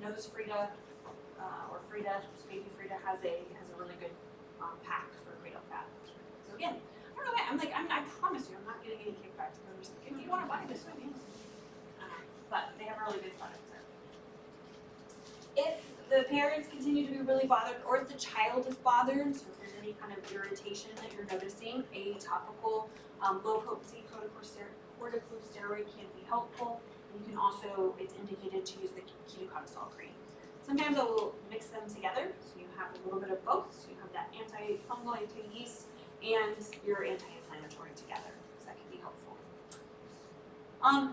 Nose Frida or Frida, baby Frida has a really good pack for cradle cap. So again, I don't know. I promise you, I'm not getting any kickbacks. I'm just like, if you want to buy this, but they have really good products there. If the parents continue to be really bothered, or if the child is bothered, so if there's any kind of irritation that you're noticing, a topical low potency corticosteroid can be helpful. And you can also, it's indicated to use the ketoconazole cream. Sometimes I will mix them together, so you have a little bit of both. So you have that antifungal, anti-yeast, and your anti-inflammatory together. So that can be helpful.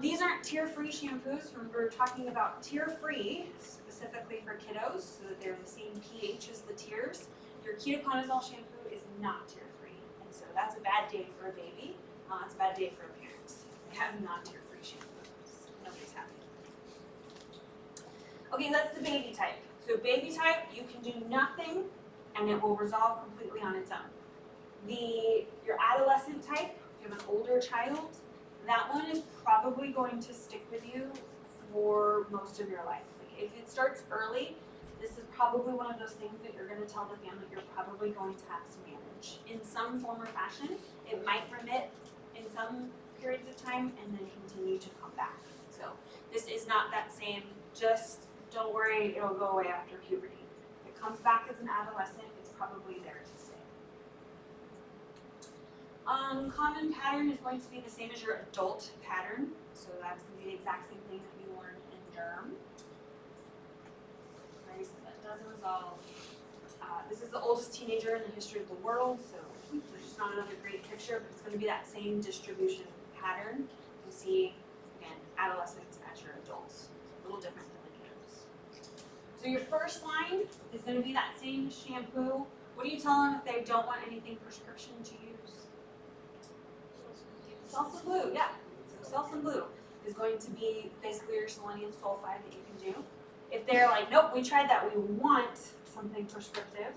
These aren't tear-free shampoos. Remember, we're talking about tear-free specifically for kiddos, so that they're the same pH as the tears. Your ketoconazole shampoo is not tear-free, and so that's a bad day for a baby. It's a bad day for parents. They have not tear-free shampoos. Nobody's happy. Okay, that's the baby type. So baby type, you can do nothing, and it will resolve completely on its own. Your adolescent type, if you have an older child, That one is probably going to stick with you for most of your life. Like if it starts early, this is probably one of those things that you're going to tell the family you're probably going to have to manage in some form or fashion. It might remit in some periods of time and then continue to come back. So this is not that same, just don't worry, it'll go away after puberty. If it comes back as an adolescent, it's probably there to stay. Common pattern is going to be the same as your adult pattern. So that's going to be the exact same thing that you learned in derm. Right, so that does resolve. This is the oldest teenager in the history of the world, so there's just not another great picture, but it's going to be that same distribution pattern. You see, again, adolescents as your adults. A little different than the kiddos. So your first line is going to be that same shampoo. What do you tell them if they don't want anything prescription to use? Selsun Blue, yeah. So Selsun Blue is going to be basically your selenium sulfide that you can do. If they're like, nope, we tried that, we want something prescriptive,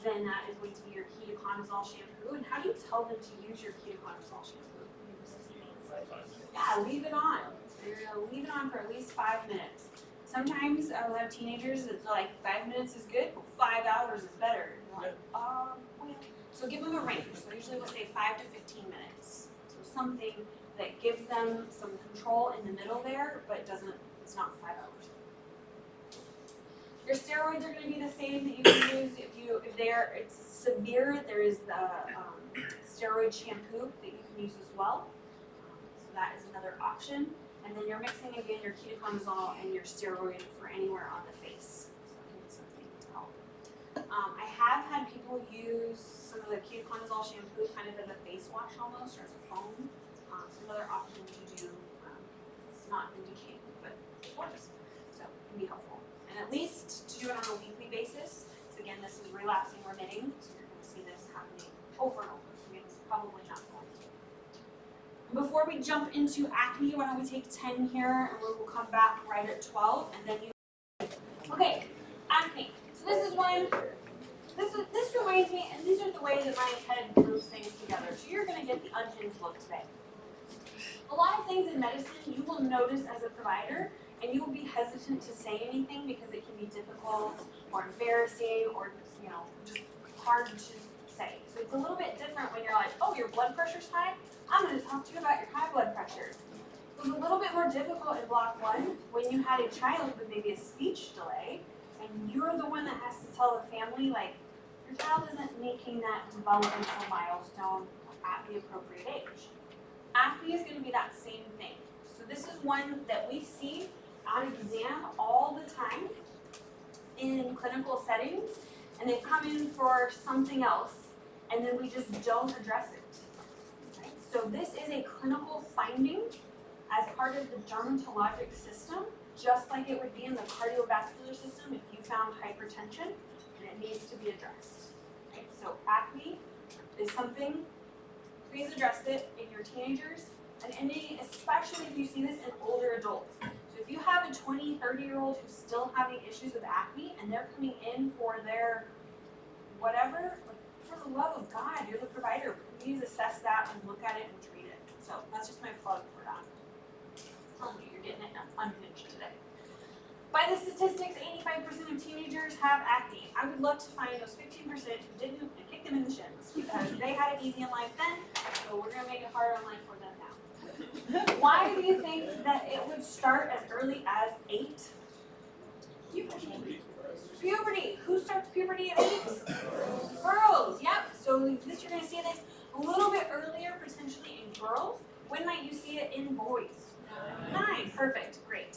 then that is going to be your ketoconazole shampoo. And how do you tell them to use your ketoconazole shampoo? Yeah, leave it on. So you're gonna leave it on for at least 5 minutes. Sometimes I will have teenagers that like 5 minutes is good, but 5 hours is better. And you're like, well. So give them a range. So usually we'll say 5 to 15 minutes. So something that gives them some control in the middle there, but it's not 5 hours. Your steroids are going to be the same that you can use if it's severe. There is the steroid shampoo that you can use as well. So that is another option. And then you're mixing again your ketoconazole and your steroid for anywhere on the face. So I think it's something to help. I have had people use some of the ketoconazole shampoo kind of as a face wash almost, or as a foam. Some other options you do. It's not indicated, but it works. So it can be helpful. And at least to do it on a weekly basis. So again, this is relapsing remitting, so you're going to see this happening over and over. So again, it's probably not going to. Before we jump into acne, why don't we take 10 here, and we'll come back right at 12, and then you. Okay, acne. So this is one. This reminds me, and these are the ways that my head groups things together. So you're going to get the unhinged look today. A lot of things in medicine you will notice as a provider. And you will be hesitant to say anything because it can be difficult or embarrassing or just hard to say. So it's a little bit different when you're like, oh, your blood pressure's high? I'm going to talk to you about your high blood pressure. It was a little bit more difficult in block 1 when you had a child with maybe a speech delay and you're the one that has to tell the family, like, your child isn't making that developmental milestone at the appropriate age. Acne is going to be that same thing. So this is one that we see on exam all the time in clinical settings, and they come in for something else, and then we just don't address it. Right? So this is a clinical finding as part of the dermatologic system, just like it would be in the cardiovascular system if you found hypertension, and it needs to be addressed. Right? So acne is something, please address it in your teenagers, and especially if you see this in older adults. So if you have a 20, 30-year-old who's still having issues with acne and they're coming in for their whatever, like, for the love of God, you're the provider, please assess that and look at it and treat it. So that's just my plug for that. Telling you, you're getting it unhinged today. By the statistics, 85% of teenagers have acne. I would love to find those 15% who didn't and kick them in the shins because they had it easy in life then, so we're going to make it harder in life for them now. Why do you think that it would start as early as 8? Puberty. Who starts puberty at 8? Girls. Yep. So this you're going to see this a little bit earlier, potentially in girls. When might you see it in boys? 9. Perfect. Great.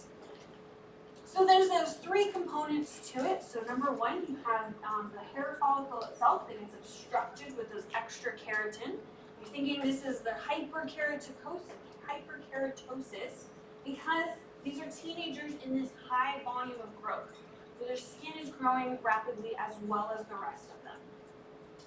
So there's those 3 components to it. So number 1, you have the hair follicle itself that is obstructed with those extra keratin. You're thinking this is the hyperkeratosis because these are teenagers in this high volume of growth. So their skin is growing rapidly as well as the rest of them.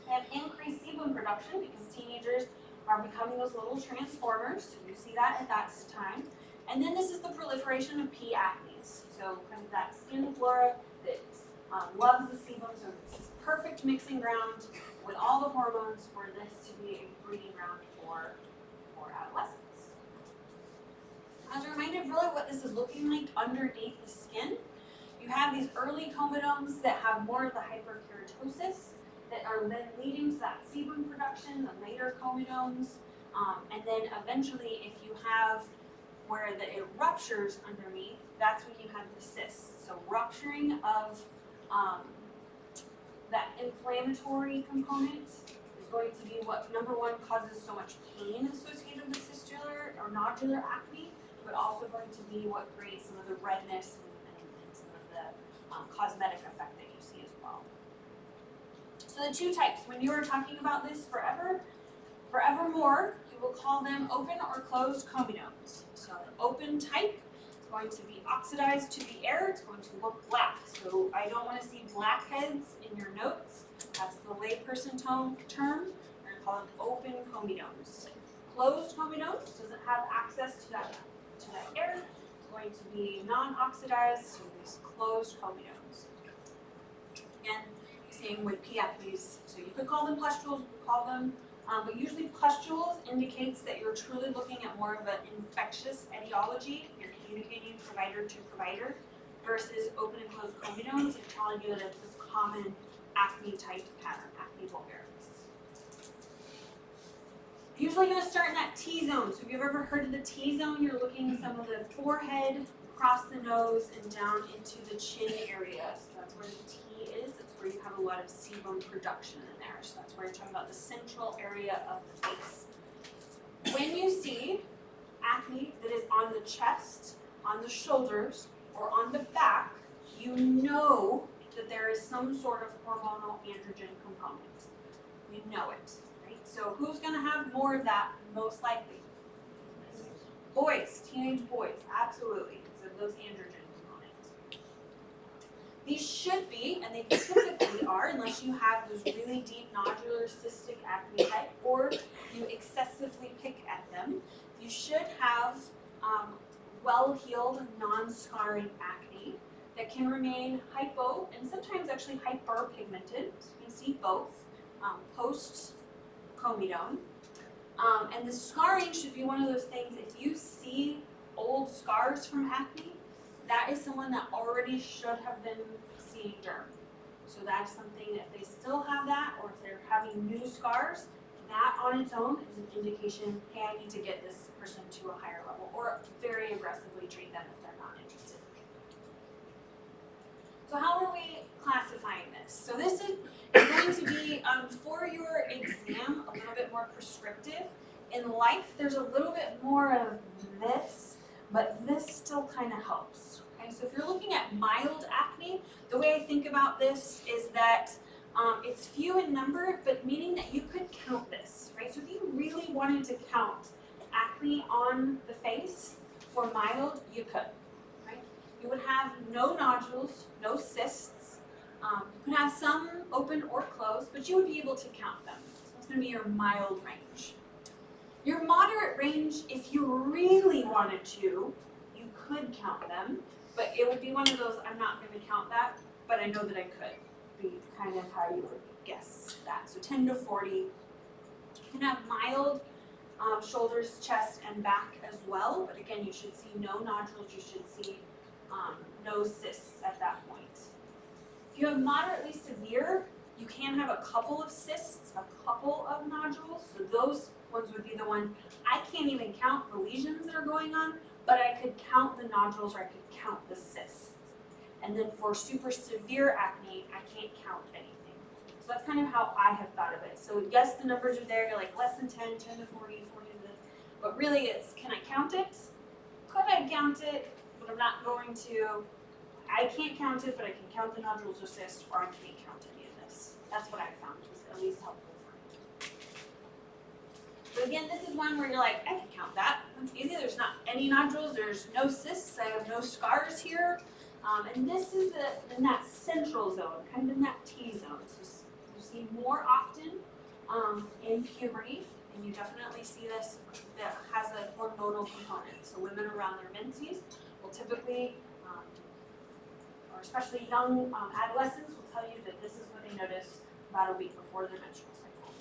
They have increased sebum production because teenagers are becoming those little transformers. So you see that at that time. And then this is the proliferation of P. acnes. So kind of that skin flora that loves the sebum. So it's this perfect mixing ground with all the hormones for this to be a breeding ground for adolescents. As a reminder of really what this is looking like underneath the skin, you have these early comedones that have more of the hyperkeratosis that are then leading to that sebum production, the later comedones, and then eventually if you have where it ruptures underneath, that's when you have the cysts. So rupturing of that inflammatory component is going to be what, number one, causes so much pain associated with fistular or nodular acne, but also going to be what creates some of the redness and some of the cosmetic effect that you see as well. So the two types, when you are talking about this forevermore, you will call them open or closed comedones. So the open type is going to be oxidized to the air, it's going to look black. So I don't want to see blackheads in your notes. That's the layperson term. We're going to call them open comedones. Closed comedones doesn't have access to that air. It's going to be non-oxidized, so these closed comedones. Again, same with P. acnes. So you could call them pustules, you could call them, but usually pustules indicates that you're truly looking at more of an infectious etiology. You're communicating provider to provider versus open and closed comedones. It's telling you that it's this common acne type pattern, acne vulgaris. Usually going to start in that T-zone. So if you've ever heard of the T-zone, you're looking at some of the forehead, across the nose, and down into the chin area. So that's where the T is. That's where you have a lot of sebum production in there. So that's where you're talking about the central area of the face. When you see acne that is on the chest, on the shoulders, or on the back, you know that there is some sort of hormonal androgen component. You know it. So who's going to have more of that most likely? Boys, teenage boys, absolutely, because of those androgen components. These should be, and they typically are, unless you have those really deep nodular cystic acne type, or you excessively pick at them, you should have well-healed, non-scarring acne that can remain hypo, and sometimes actually hyperpigmented. So you can see both post-comedone. And the scarring should be one of those things, if you see old scars from acne, that is someone that already should have been seeing derm. So that's something that if they still have that, or if they're having new scars, that on its own is an indication, hey, I need to get this person to a higher level, or very aggressively treat them if they're not interested. So how are we classifying this? So this is going to be, for your exam, a little bit more prescriptive. In life, there's a little bit more of this, but this still kind of helps. Okay, so if you're looking at mild acne, the way I think about this is that it's few in number, but meaning that you could count this, right? So if you really wanted to count acne on the face for mild, you could, right? You would have no nodules, no cysts. You can have some open or closed, but you would be able to count them. So that's going to be your mild range. Your moderate range, if you really wanted to, you could count them, but it would be one of those, I'm not going to count that, but I know that I could, be kind of how you would guess that. So 10 to 40. You can have mild shoulders, chest, and back as well, but again, you should see no nodules, you should see no cysts at that point. If you have moderately severe, you can have a couple of cysts, a couple of nodules, so those ones would be the ones, I can't even count the lesions that are going on, but I could count the nodules or I could count the cysts. And then for super severe acne, I can't count anything. So that's kind of how I have thought of it. So yes, the numbers are there, you're like less than 10, 10 to 40, 40 to this, but really it's, can I count it? Could I count it? But I'm not going to. I can't count it, but I can count the nodules or cysts, or I can't count any of this. That's what I found was at least helpful for me. So again, this is one where you're like, I can count that. It's easy. There's not any nodules. There's no cysts. I have no scars here. And this is in that central zone, kind of in that T-zone. So you see more often in puberty, and you definitely see this that has a hormonal component. So women around their menses will typically, or especially young adolescents, will tell you that this is what they notice about a week before their menstrual cycle.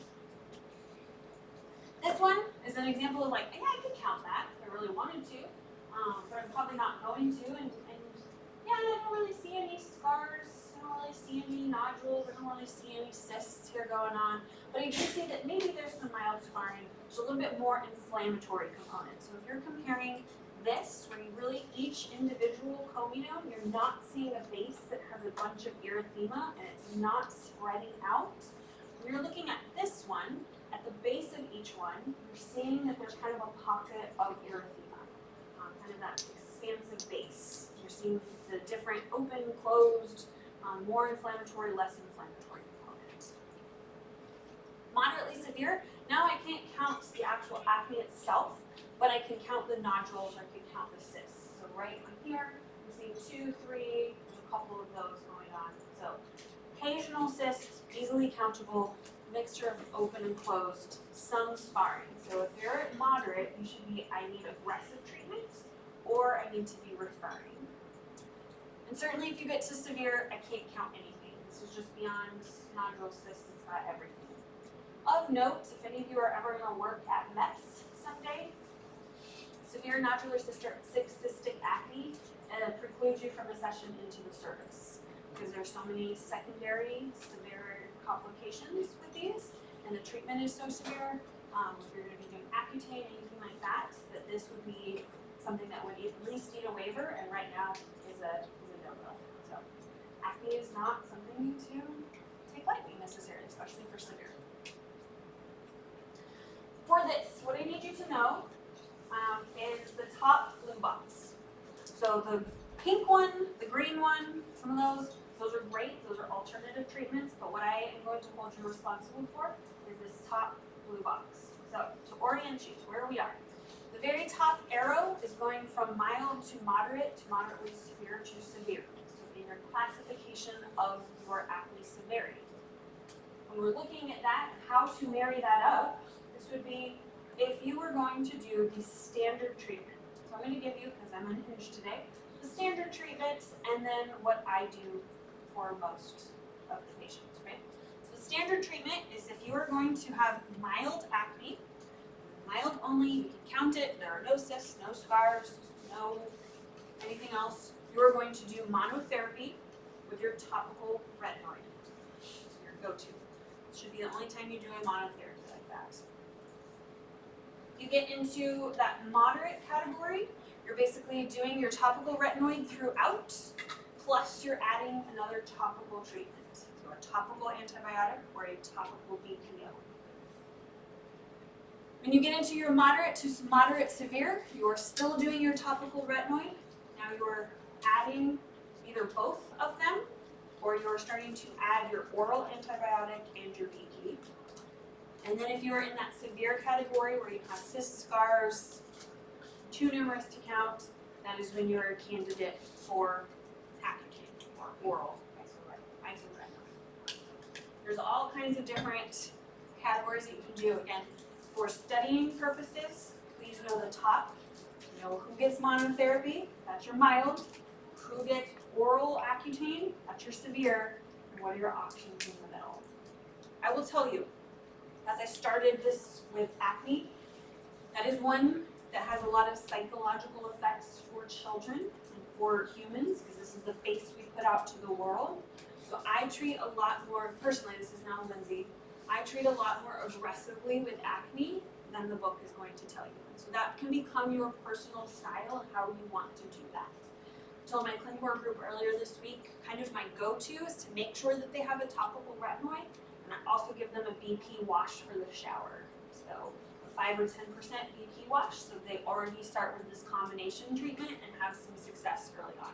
This one is an example of like, yeah, I could count that if I really wanted to. but I'm probably not going to. And yeah, I don't really see any scars. I don't really see any nodules. I don't really see any cysts here going on. But I do see that maybe there's some mild scarring. There's a little bit more inflammatory component. So if you're comparing this, where you really each individual comedone, you're not seeing a base that has a bunch of erythema and it's not spreading out. When you're looking at this one, at the base of each one, you're seeing that there's kind of a pocket of erythema, kind of that expansive base. You're seeing the different open, closed, more inflammatory, less inflammatory components. Moderately severe, now I can't count the actual acne itself, but I can count the nodules, I can count the cysts. So right here, I'm seeing 2, 3, there's a couple of those going on. So occasional cysts, easily countable, mixture of open and closed, some scarring. So if you're moderate, you should be, I need aggressive treatment, or I need to be referring. And certainly if you get to severe, I can't count anything. This is just beyond nodule cysts, it's got everything. Of note, if any of you are ever going to work at MEPS someday, severe nodular cystic acne precludes you from a session into the service because there's so many secondary severe complications with these, and the treatment is so severe. If you're going to be doing Accutane, anything like that, that this would be something that would at least need a waiver, and right now is a no-go. So acne is not something to take lightly necessarily, especially for severe. For this, what I need you to know is the top blue box. So the pink one, the green one, some of those are great. Those are alternative treatments, but what I am going to hold you responsible for is this top blue box. So to orient you to where we are, the very top arrow is going from mild to moderately severe to severe. So in your classification of your acne severity. When we're looking at that, how to marry that up, this would be if you were going to do the standard treatment. So I'm going to give you, because I'm unhinged today, the standard treatments and then what I do for most of the patients, right? So the standard treatment is if you are going to have mild acne, mild only, you can count it, there are no cysts, no scars, no anything else, you are going to do monotherapy with your topical retinoid. So your go-to. This should be the only time you do a monotherapy like that. You get into that moderate category, you're basically doing your topical retinoid throughout, plus you're adding another topical treatment. So a topical antibiotic or a topical BPO. When you get into your moderate to moderate severe, you are still doing your topical retinoid. Now you're adding either both of them, or you're starting to add your oral antibiotic and your BP. And then if you're in that severe category where you have cyst scars, too numerous to count, that is when you're a candidate for Accutane or oral isotretinoin. There's all kinds of different categories that you can do. Again, for studying purposes, please know the top. You know who gets monotherapy, that's your mild. Who gets oral Accutane, that's your severe. And what are your options in the middle? I will tell you, as I started this with acne, that is one that has a lot of psychological effects for children and for humans, because this is the face we put out to the world. So I treat a lot more, personally, this is now Lindsay, I treat a lot more aggressively with acne than the book is going to tell you. And so that can become your personal style and how you want to do that. I told my Clinicore group earlier this week, kind of my go-to is to make sure that they have a topical retinoid, and I also give them a BP wash for the shower. So a 5 or 10% BP wash, so they already start with this combination treatment and have some success early on.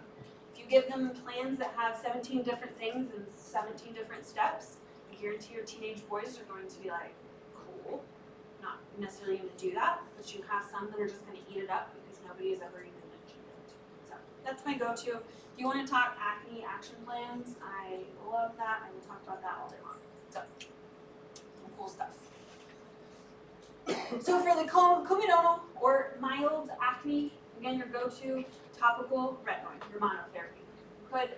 If you give them plans that have 17 different things and 17 different steps, I guarantee your teenage boys are going to be like, cool. Not necessarily going to do that, but you have some that are just going to eat it up because nobody has ever even mentioned it. So that's my go-to. If you want to talk acne action plans, I love that. I will talk about that all day long. So, some cool stuff. So for the comedonal or mild acne, again, your go-to topical retinoid, your monotherapy.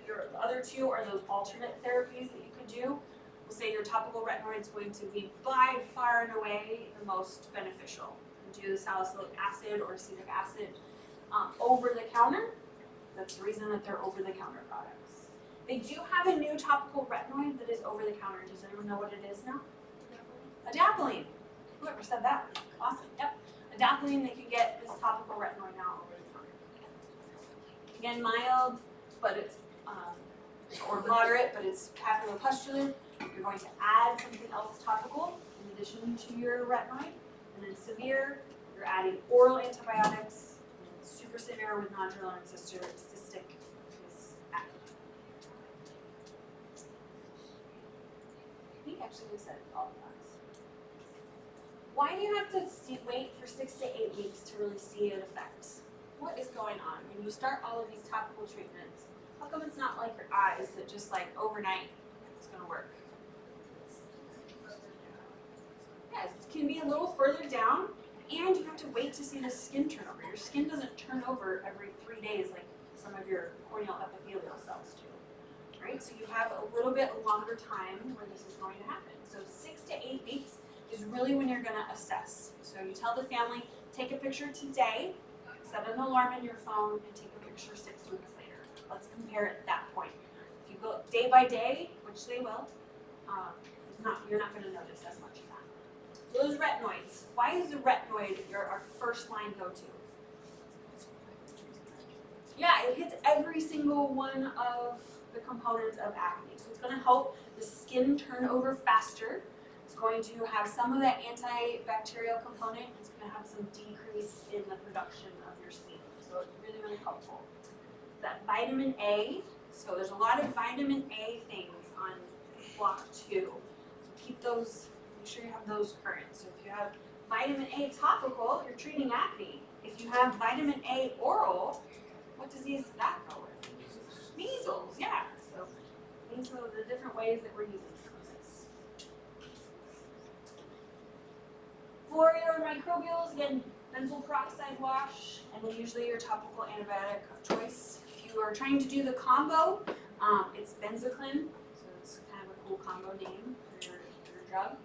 Your other two are those alternate therapies that you could do. We'll say your topical retinoid is going to be by far and away the most beneficial. You do the salicylic acid or acetic acid. over the counter. That's the reason that they're over the counter products. They do have a new topical retinoid that is over the counter. Does anyone know what it is now? Adapalene. Whoever said that? Awesome. Yep. Adapalene, they can get this topical retinoid now over the counter. Again, mild, but it's or moderate, but it's papulopustular. You're going to add something else topical in addition to your retinoid. And then severe, you're adding oral antibiotics. And super severe with nodular and cystic is acne. I think actually we said all of that. Why do you have to wait for 6 to 8 weeks to really see an effect? What is going on when you start all of these topical treatments? How come it's not like your eyes that just like overnight it's going to work? Yes, it can be a little further down, and you have to wait to see the skin turnover. Your skin doesn't turn over every 3 days like some of your corneal epithelial cells do, right? So you have a little bit longer time where this is going to happen. So 6 to 8 weeks is really when you're going to assess. So you tell the family, take a picture today, set an alarm in your phone, and take a picture 6 weeks later. Let's compare at that point. If you go day by day, which they will, you're not going to notice as much of that. So those retinoids. Why is the retinoid our first line go-to? Yeah, it hits every single one of the components of acne. So it's going to help the skin turn over faster. It's going to have some of that antibacterial component. It's going to have some decrease in the production of your sebum. So it's really, really helpful. That vitamin A. So there's a lot of vitamin A things on block 2. Keep those, make sure you have those current. So if you have vitamin A topical, you're treating acne. If you have vitamin A oral, what disease does that go with? Measles, yeah. So these are the different ways that we're using some of this. For your microbials, again, benzoyl peroxide wash, and then usually your topical antibiotic of choice. If you are trying to do the combo, it's benzocaine, so it's kind of a cool combo name for your drug.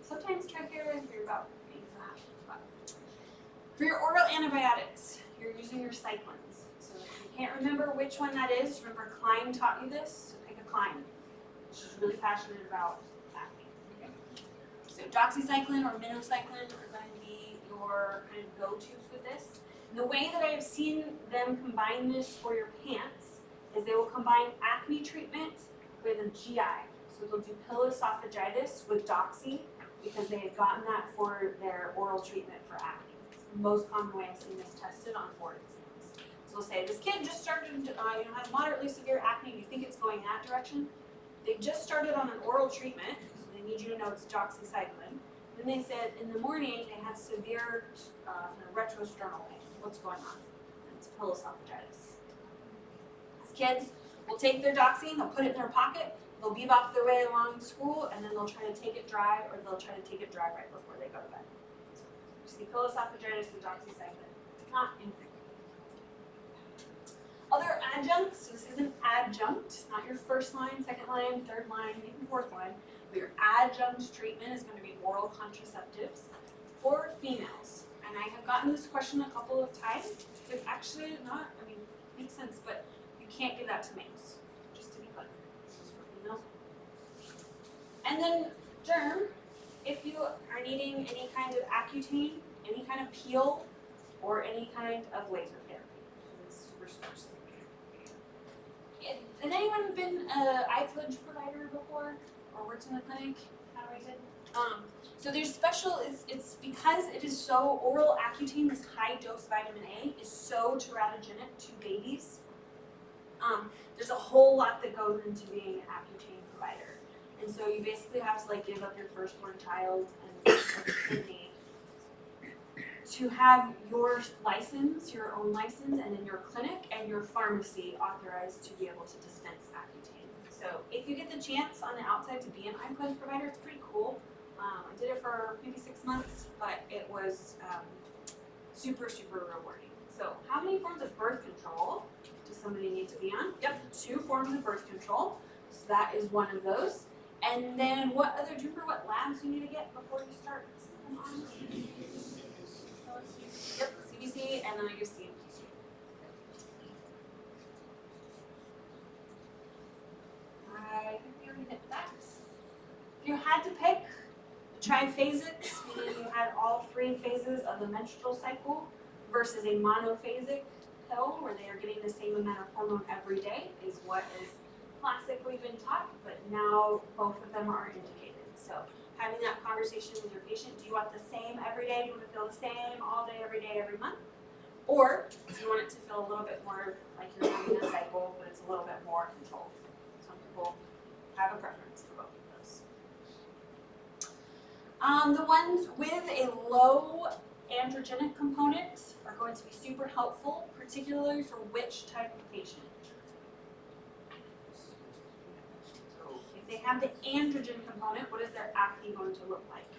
Sometimes tricaric if you're about paying for that. But for your oral antibiotics, you're using your cyclins. So if you can't remember which one that is, remember Klein taught you this, so pick a Klein. She's really passionate about acne. Okay. So doxycycline or minocycline are going to be your kind of go-tos with this. And the way that I have seen them combine this for your pants is they will combine acne treatment with a GI. So they'll do piloesophagitis with doxy because they had gotten that for their oral treatment for acne. It's the most common way I've seen this tested on board exams. So they'll say, this kid just started, has moderately severe acne. Do you think it's going that direction? They just started on an oral treatment, so they need you to know it's doxycycline. Then they said in the morning they had severe retrosternal pain. What's going on? And it's piloesophagitis. These kids will take their doxy and they'll put it in their pocket. They'll bebop their way along to school, and then they'll try to take it dry, or they'll try to take it dry right before they go to bed. You see piloesophagitis with doxycycline. Not infrequent. Other adjuncts, so this is an adjunct, not your first line, second line, third line, even fourth line, but your adjunct treatment is going to be oral contraceptives for females. And I have gotten this question a couple of times. It's actually not, makes sense, but you can't give that to males, just to be clear. This is for females. And then derm, if you are needing any kind of Accutane, any kind of peel, or any kind of laser therapy. It's super specific. Has anyone been an eye flinch provider before or worked in the clinic? How do I say? So there's special, it's because it is so, oral Accutane, this high dose vitamin A, is so teratogenic to babies. There's a whole lot that goes into being an Accutane provider. And so you basically have to give up your firstborn child and kidney to have your license, your own license, and in your clinic and your pharmacy authorized to be able to dispense Accutane. So if you get the chance on the outside to be an eye cleanse provider, it's pretty cool. I did it for maybe 6 months, but it was super, super rewarding. So how many forms of birth control does somebody need to be on? Yep, 2 forms of birth control. So that is one of those. And then do you remember what labs you need to get before you start? Yep, CBC, and then I guess CMP. If you had to pick triphasics, meaning you had all 3 phases of the menstrual cycle, versus a monophasic pill where they are getting the same amount of hormone every day, is what is classically been taught, but now both of them are indicated. So having that conversation with your patient, do you want the same every day? Do you want to feel the same all day, every month? Or do you want it to feel a little bit more like you're having a cycle, but it's a little bit more controlled? Some people have a preference for both of those. The ones with a low androgenic component are going to be super helpful, particularly for which type of patient? If they have the androgen component, what is their acne going to look like?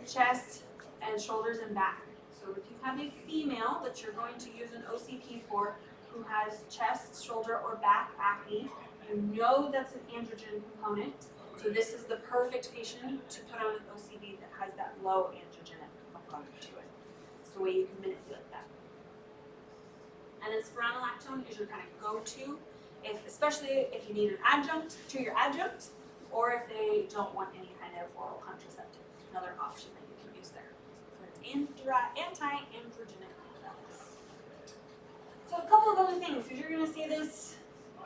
Chest and shoulders and back. So if you have a female that you're going to use an OCP for who has chest, shoulder, or back acne, you know that's an androgen component. So this is the perfect patient to put on an OCP that has that low androgenic component to it. It's the way you can manipulate that. And then spironolactone is your kind of go-to, especially if you need an adjunct to your adjunct, or if they don't want any kind of oral contraceptive, another option that you can use there. So it's anti-androgenic. So a couple of other things, because you're going to see this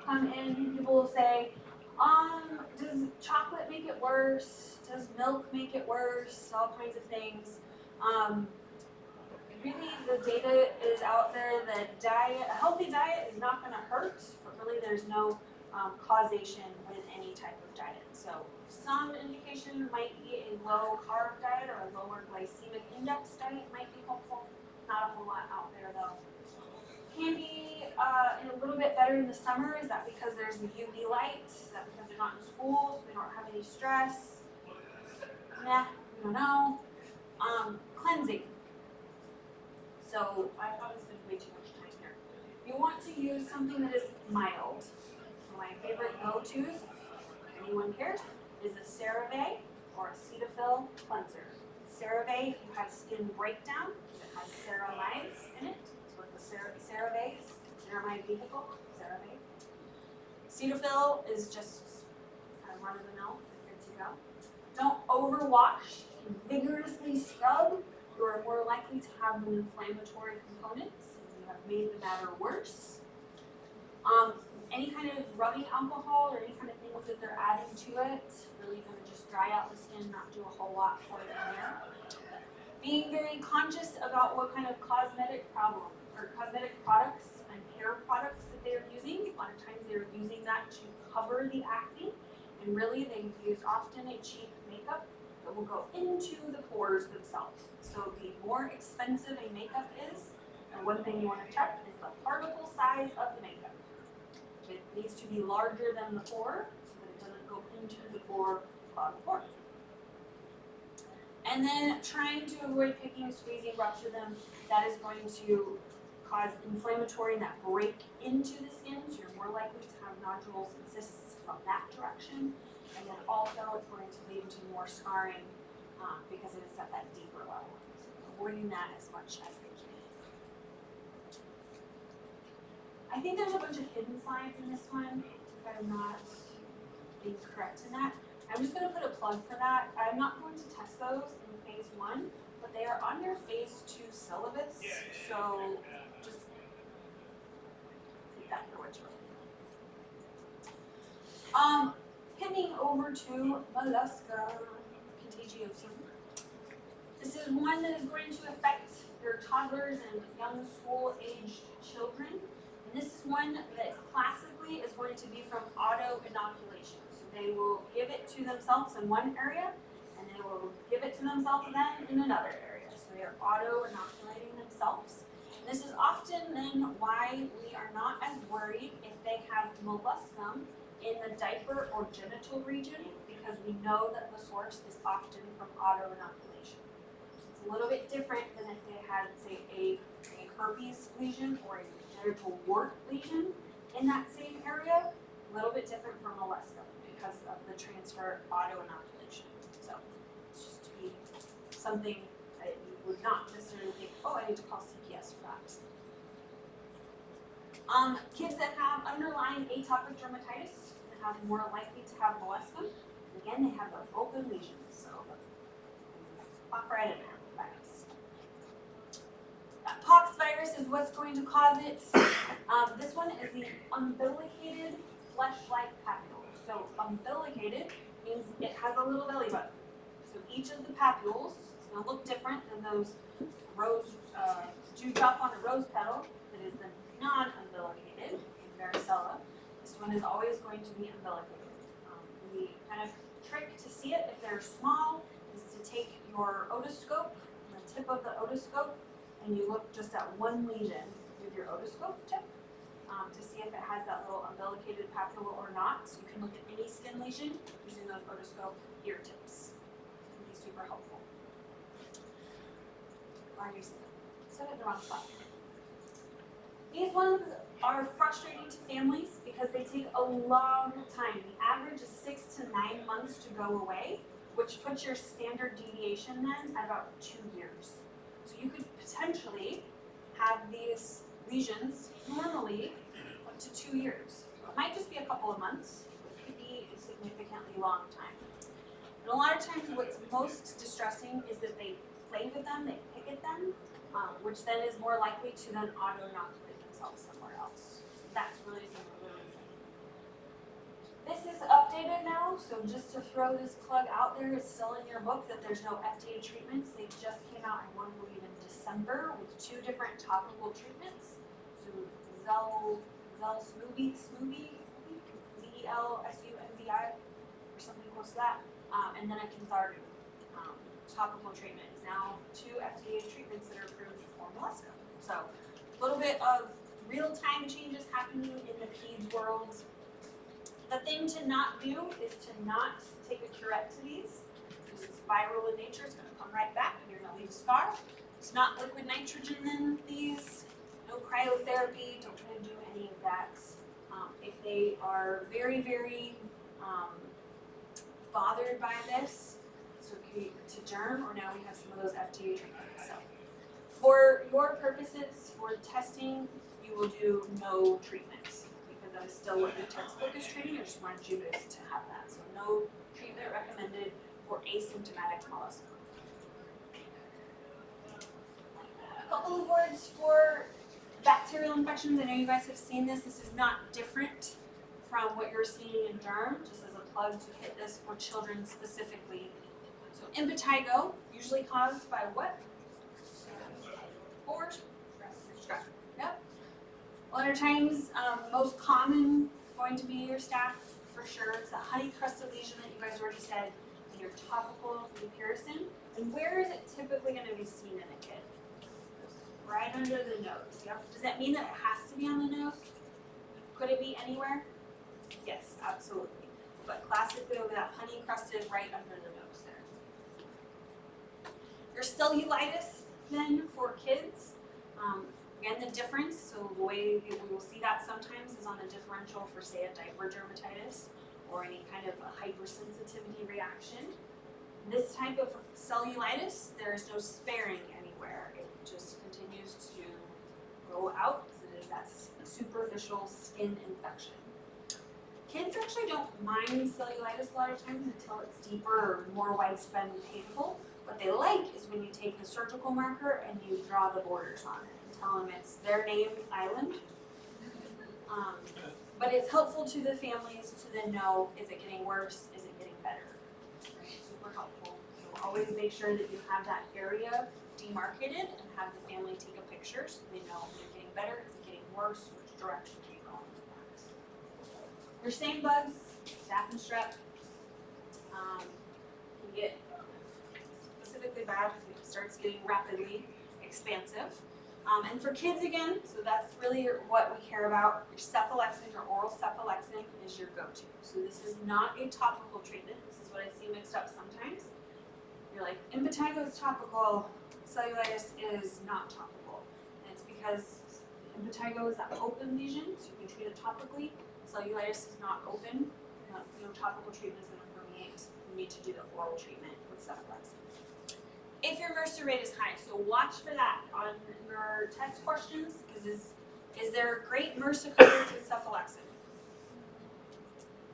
come in, people will say, does chocolate make it worse? Does milk make it worse? All kinds of things. Really, the data is out there that a healthy diet is not going to hurt, but really there's no causation with any type of diet. So some indication might be a low carb diet or a lower glycemic index diet might be helpful. Not a whole lot out there though. Can be a little bit better in the summer. Is that because there's the UV light? Is that because they're not in school, so they don't have any stress? Nah, we don't know. Cleansing. So I probably spent way too much time here. You want to use something that is mild. So my favorite go-tos, if anyone cares, is a CeraVe or a Cetaphil cleanser. CeraVe, if you have skin breakdown, it has ceramides in it. So the CeraVe is ceramide vehicle, CeraVe. Cetaphil is just kind of run-of-the-mill, good to go. Don't overwash and vigorously scrub. You are more likely to have an inflammatory components, and you have made the matter worse. Any kind of rubbing alcohol or any kind of things that they're adding to it, really going to just dry out the skin, not do a whole lot for it in there. Being very conscious about what kind of cosmetic products and hair products that they are using. A lot of times they're using that to cover the acne, and really they use often a cheap makeup that will go into the pores themselves. So the more expensive a makeup is, and one thing you want to check is the particle size of the makeup. It needs to be larger than the pore so that it doesn't go into the pore, clog the pore. And then trying to avoid picking, squeezing, rupture them. That is going to cause inflammatory and that break into the skin, so you're more likely to have nodules and cysts from that direction. And then also it's going to lead to more scarring because it is at that deeper level. So avoiding that as much as they can. I think there's a bunch of hidden slides in this one, if I'm not being correct in that. I'm just going to put a plug for that. I'm not going to test those in phase 1, but they are on your phase 2 syllabus, so just take that for what you're worth. Heading over to mollusca contagiosum. This is one that is going to affect your toddlers and young school-aged children. And this is one that classically is going to be from auto-inoculation. So they will give it to themselves in one area, and they will give it to themselves then in another area. So they are auto-inoculating themselves. And this is often then why we are not as worried if they have molluscum in the diaper or genital region, because we know that the source is often from auto-inoculation. It's a little bit different than if they had, say, a herpes lesion or a genital wart lesion in that same area. A little bit different from molluscum because of the transfer auto-inoculation. So it's just to be something that you would not necessarily think, oh, I need to call CPS for that. Kids that have underlying atopic dermatitis are more likely to have molluscum. Again, they have those open lesions, so pop right in there. Virus. That pox virus is what's going to cause it. This one is the umbilicated flesh-like papule. So umbilicated means it has a little belly button. So each of the papules is going to look different than those rose dewdrop on a rose petal that is the non-umbilicated in varicella. This one is always going to be umbilicated. The kind of trick to see it if they're small is to take your otoscope, the tip of the otoscope, and you look just at one lesion with your otoscope tip to see if it has that little umbilicated papule or not. So you can look at any skin lesion using those otoscope ear tips. It can be super helpful. Why are you set it in the wrong spot? These ones are frustrating to families because they take a long time. The average is 6 to 9 months to go away, which puts your standard deviation then at about 2 years. So you could potentially have these lesions normally up to 2 years. It might just be a couple of months, but it could be a significantly long time. And a lot of times what's most distressing is that they play with them, they pick at them, which then is more likely to then auto-inoculate themselves somewhere else. That's really thing. This is updated now, so just to throw this plug out there, it's still in your book that there's no FDA treatments. They just came out, I want to believe, in December with 2 different topical treatments. So Zelsumvi, ZELSUMVI, or something close to that, and then a Cantharidin topical treatment is now 2 FDA treatments that are approved for molluscum. So a little bit of real-time changes happening in the peds world. The thing to not do is to not take a curette to these. Because it's viral in nature, it's going to come right back and you're going to leave a scar. It's not liquid nitrogen in these. No cryotherapy, don't try to do any of that. If they are very, very bothered by this, so it could be to germ, or now we have some of those FDA treatments. So for your purposes, for testing, you will do no treatments because that is still what your textbook is treating. I just wanted you to have that. So no treatment recommended for asymptomatic molluscum. A couple of words for bacterial infections. I know you guys have seen this. This is not different from what you're seeing in derm, just as a plug to hit this for children specifically. So impetigo, usually caused by what? Spores? Strep. Yep. A lot of times, most common going to be your staph for sure. It's a honey crusted lesion that you guys already said, and your topical mupirocin. And where is it typically going to be seen in a kid? Right under the nose. Yep. Does that mean that it has to be on the nose? Could it be anywhere? Yes, absolutely. But classically over that honey crusted right under the nose there. Your cellulitis then for kids. Again, the difference, so the way we will see that sometimes is on the differential for, say, a diaper dermatitis or any kind of a hypersensitivity reaction. This type of cellulitis, there is no sparing anywhere. It just continues to go out because that's a superficial skin infection. Kids actually don't mind cellulitis a lot of times until it's deeper or more widespread and painful. What they like is when you take the surgical marker and you draw the borders on it and tell them it's their name island. But it's helpful to the families to then know, is it getting worse, is it getting better? Right? Super helpful. So always make sure that you have that area demarcated and have the family take a picture so they know is it getting better, is it getting worse, which direction are you going with that. Your same bugs, staph and strep, can get specifically bad if it starts getting rapidly expansive. And for kids again, so that's really what we care about. Your cephalexin, your oral cephalexin is your go-to. So this is not a topical treatment. This is what I see mixed up sometimes. You're like, impetigo is topical, cellulitis is not topical. And it's because impetigo is that open lesion, so you can treat it topically. Cellulitis is not open. No topical treatment is going to permeate. You need to do the oral treatment with cephalexin. If your MRSA rate is high, so watch for that on your test questions, because is there great MRSA coverage with cephalexin?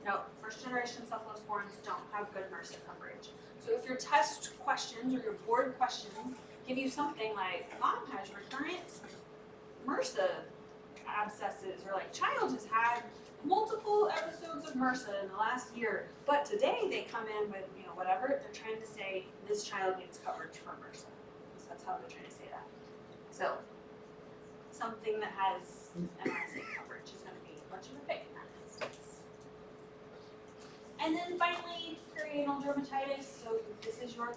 No, first generation cephalosporins don't have good MRSA coverage. So if your test questions or your board questions give you something like, mom has recurrent MRSA abscesses, or like child has had multiple episodes of MRSA in the last year, but today they come in with, whatever, they're trying to say this child needs coverage for MRSA. So that's how they're trying to say that. So something that has MRSA coverage is going to be much of a pick in that instance. And then finally, perianal dermatitis. So this is your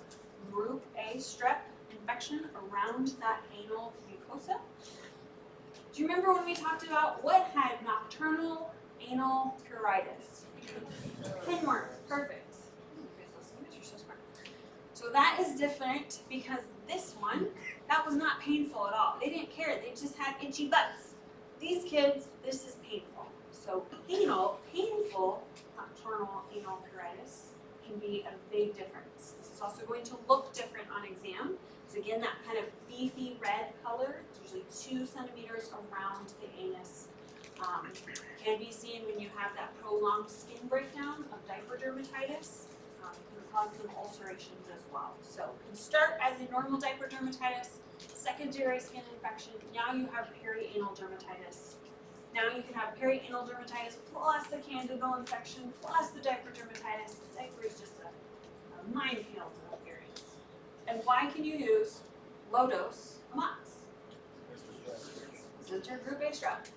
group A strep infection around that anal mucosa. Do you remember when we talked about what had nocturnal anal pruritus? Pinworm, perfect. You're so smart. So that is different because this one, that was not painful at all. They didn't care, they just had itchy butts. These kids, this is painful. So painful nocturnal anal pruritus can be a big difference. This is also going to look different on exam. So again, that kind of beefy red color, it's usually 2 centimeters around the anus. Can be seen when you have that prolonged skin breakdown of diaper dermatitis. It can cause some ulcerations as well. So it can start as a normal diaper dermatitis, secondary skin infection. Now you have perianal dermatitis. Now you can have perianal dermatitis plus the candidal infection plus the diaper dermatitis. The diaper is just a minefield of areas. And why can you use low-dose amox? Because it's your group A strep.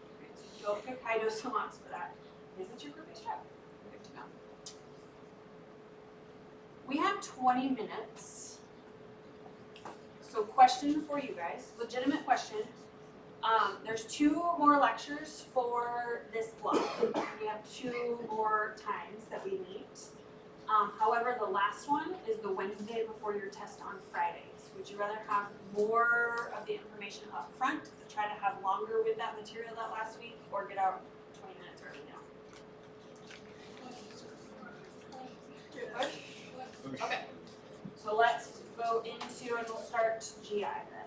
Don't pick high-dose amox for that. Because it's your group A strep. Good to know. We have 20 minutes. So question for you guys, legitimate question. There's 2 more lectures for this block. We have 2 more times that we meet. However, the last one is the Wednesday before your test on Fridays. Would you rather have more of the information up front, to try to have longer with that material that last week, or get out 20 minutes early now? Okay, so let's go into, and we'll start GI then.